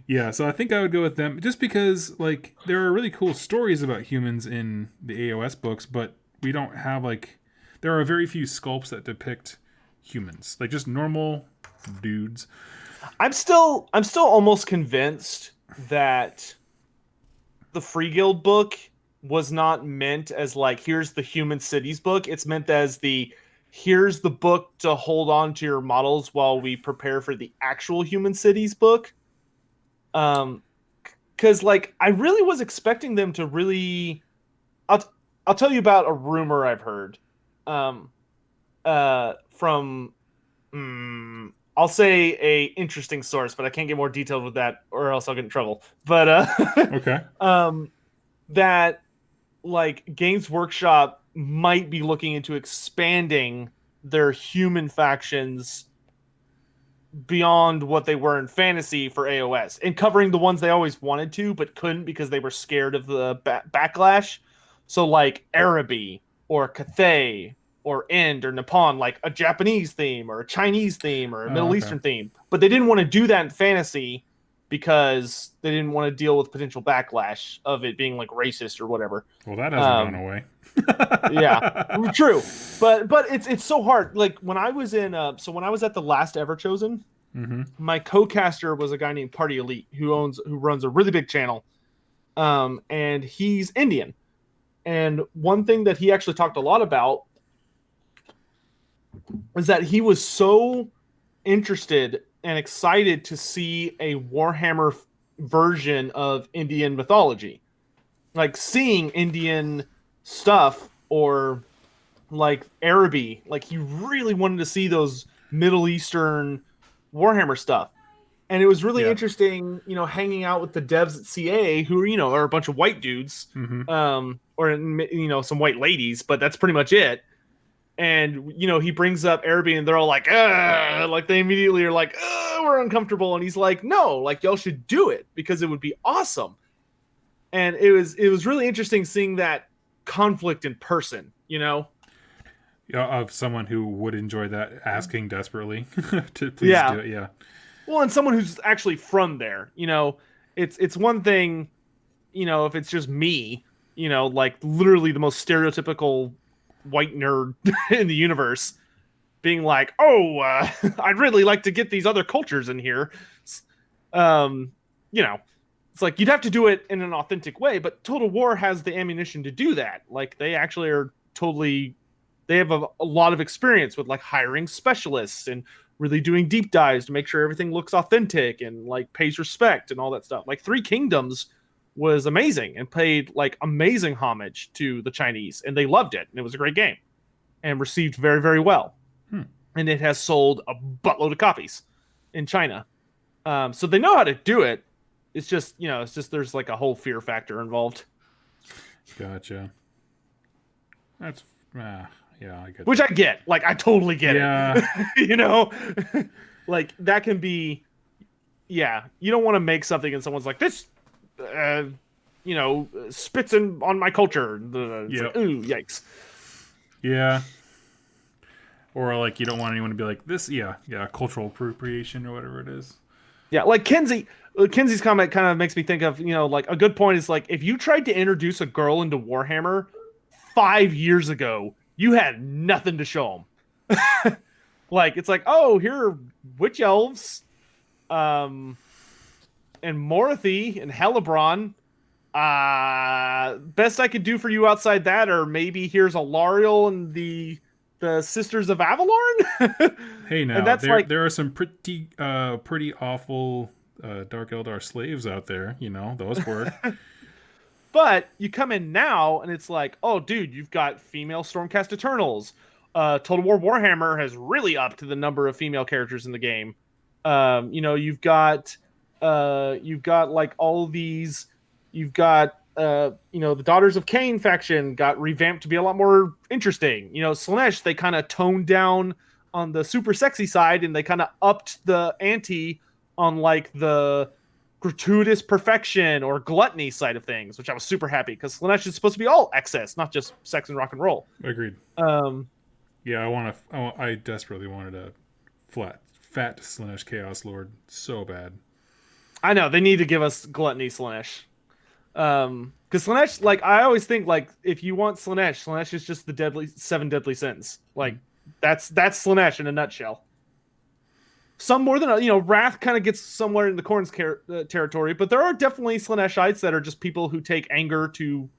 Yeah, so I think I would go with them just because like there are really cool stories about humans in the AOS books, but we don't have like there are very few sculpts that depict humans, like just normal dudes. I'm still almost convinced that the Free Guild book was not meant as like here's the human cities book. It's meant as the here's the book to hold on to your models while we prepare for the actual human cities book. Because like I really was expecting them to really. I'll tell you about a rumor I've heard. From I'll say a interesting source, but I can't get more detailed with that, or else I'll get in trouble. But Okay. that like Games Workshop might be looking into expanding their human factions beyond what they were in fantasy for AOS and covering the ones they always wanted to but couldn't because they were scared of the backlash. So like Araby or Cathay or End or Nippon, like a Japanese theme or a Chinese theme or a Middle Eastern theme. But they didn't want to do that in fantasy because they didn't want to deal with potential backlash of it being like racist or whatever. Well, that hasn't gone away. Yeah, true. But it's so hard. Like when I was in when I was at the last Ever Chosen, my co-caster was a guy named Party Elite who runs a really big channel. And he's Indian. And one thing that he actually talked a lot about was that he was so interested and excited to see a Warhammer version of Indian mythology. Like seeing Indian stuff or like Araby. Like he really wanted to see those Middle Eastern Warhammer stuff. And it was really interesting, you know, hanging out with the devs at CA who, you know, are a bunch of white dudes, or, you know, some white ladies, but that's pretty much it. And, you know, he brings up Araby and they're all like, ugh! Like they immediately are like, ugh, we're uncomfortable. And he's like, no, like y'all should do it because it would be awesome. And it was really interesting seeing that conflict in person, you know? Of someone who would enjoy that asking desperately to please do it. Yeah. Well, and someone who's actually from there, you know, it's one thing, you know, if it's just me, you know, like literally the most stereotypical white nerd in the universe being like, oh, I'd really like to get these other cultures in here. You know, it's like you'd have to do it in an authentic way, but Total War has the ammunition to do that. Like they actually are they have a lot of experience with like hiring specialists and really doing deep dives to make sure everything looks authentic and like pays respect and all that stuff. Like Three Kingdoms was amazing and paid like amazing homage to the Chinese, and they loved it, and it was a great game and received very, very well. And it has sold a buttload of copies in China. So they know how to do it. It's just, you know, there's like a whole fear factor involved. Gotcha. That's yeah, I get Which that. I get. Like, I totally get Yeah. it. You know? Like, that can be... Yeah. You don't want to make something and someone's like, this, you know, spits on my culture. It's like, ooh, yikes. Yeah. Or, like, you don't want anyone to be like, this, cultural appropriation or whatever it is. Yeah, like Kenzie's comment kind of makes me think of, you know, like, a good point is, like, if you tried to introduce a girl into Warhammer 5 years ago, you had nothing to show them. Like, it's like, oh, here are witch elves, and Morathi and Helibron. Best I could do for you outside that, or maybe here's Alariel and the Sisters of Avalorn. Hey, now And that's there are some pretty awful Dark Eldar slaves out there. You know, those work. But you come in now, and it's like, oh, dude, you've got female Stormcast Eternals. Total War Warhammer has really upped the number of female characters in the game. You've got like all of these. You've got the Daughters of Cain faction got revamped to be a lot more interesting. Slaanesh, they kind of toned down on the super sexy side, and they kind of upped the ante on like the gratuitous perfection or gluttony side of things, which I was super happy because Slaanesh is supposed to be all excess, not just sex and rock and roll. Agreed. Yeah, I desperately wanted a fat Slaanesh Chaos Lord so bad. I know they need to give us gluttony Slaanesh. Because Slaanesh, like, I always think, like, if you want Slaanesh is just the 7 deadly sins. Like, that's Slaanesh in a nutshell. Some more than Wrath kind of gets somewhere in the Khorne's territory, but there are definitely Slaaneshites that are just people who take anger to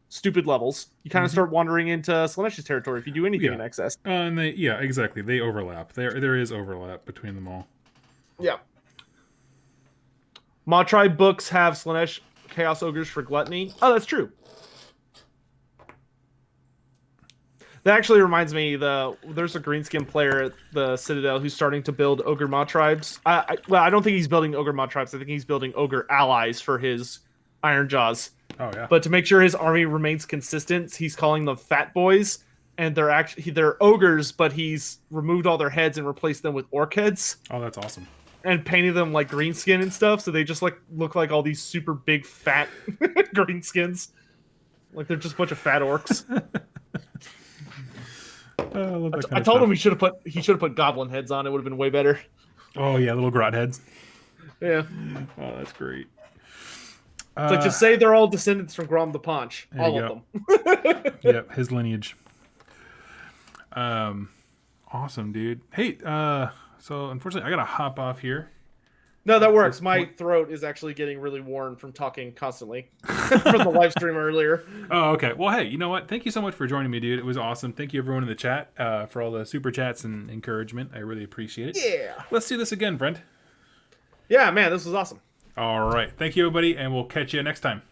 stupid levels. You kind of start wandering into Slaanesh's territory if you do anything in excess. And exactly. They overlap. There is overlap between them all. Yeah. Ma Tribe books have Slaanesh Chaos Ogres for gluttony. Oh, that's true. That actually reminds me, there's a greenskin player at the Citadel who's starting to build Ogre Ma Tribes. I don't think he's building Ogre Ma Tribes. I think he's building Ogre Allies for his Iron Jaws. Oh, yeah. But to make sure his army remains consistent, he's calling them Fat Boys. And they're ogres, but he's removed all their heads and replaced them with orc heads. Oh, that's awesome. And painted them like greenskin and stuff, so they just like look like all these super big fat greenskins. Like they're just a bunch of fat orcs. I told him he should have put goblin heads on. It would have been way better. Oh yeah, little grot heads. Yeah. Oh, that's great. It's like, just say they're all descendants from Grom the Paunch. All of them. Yep, his lineage. Awesome, dude. Hey, so unfortunately, I gotta hop off here. No, that works. My throat is actually getting really worn from talking constantly from the live stream earlier. Oh, okay. Well, hey, you know what? Thank you so much for joining me, dude. It was awesome. Thank you, everyone in the chat, for all the super chats and encouragement. I really appreciate it. Yeah. Let's do this again, Brent. Yeah, man, this was awesome. All right. Thank you, everybody, and we'll catch you next time.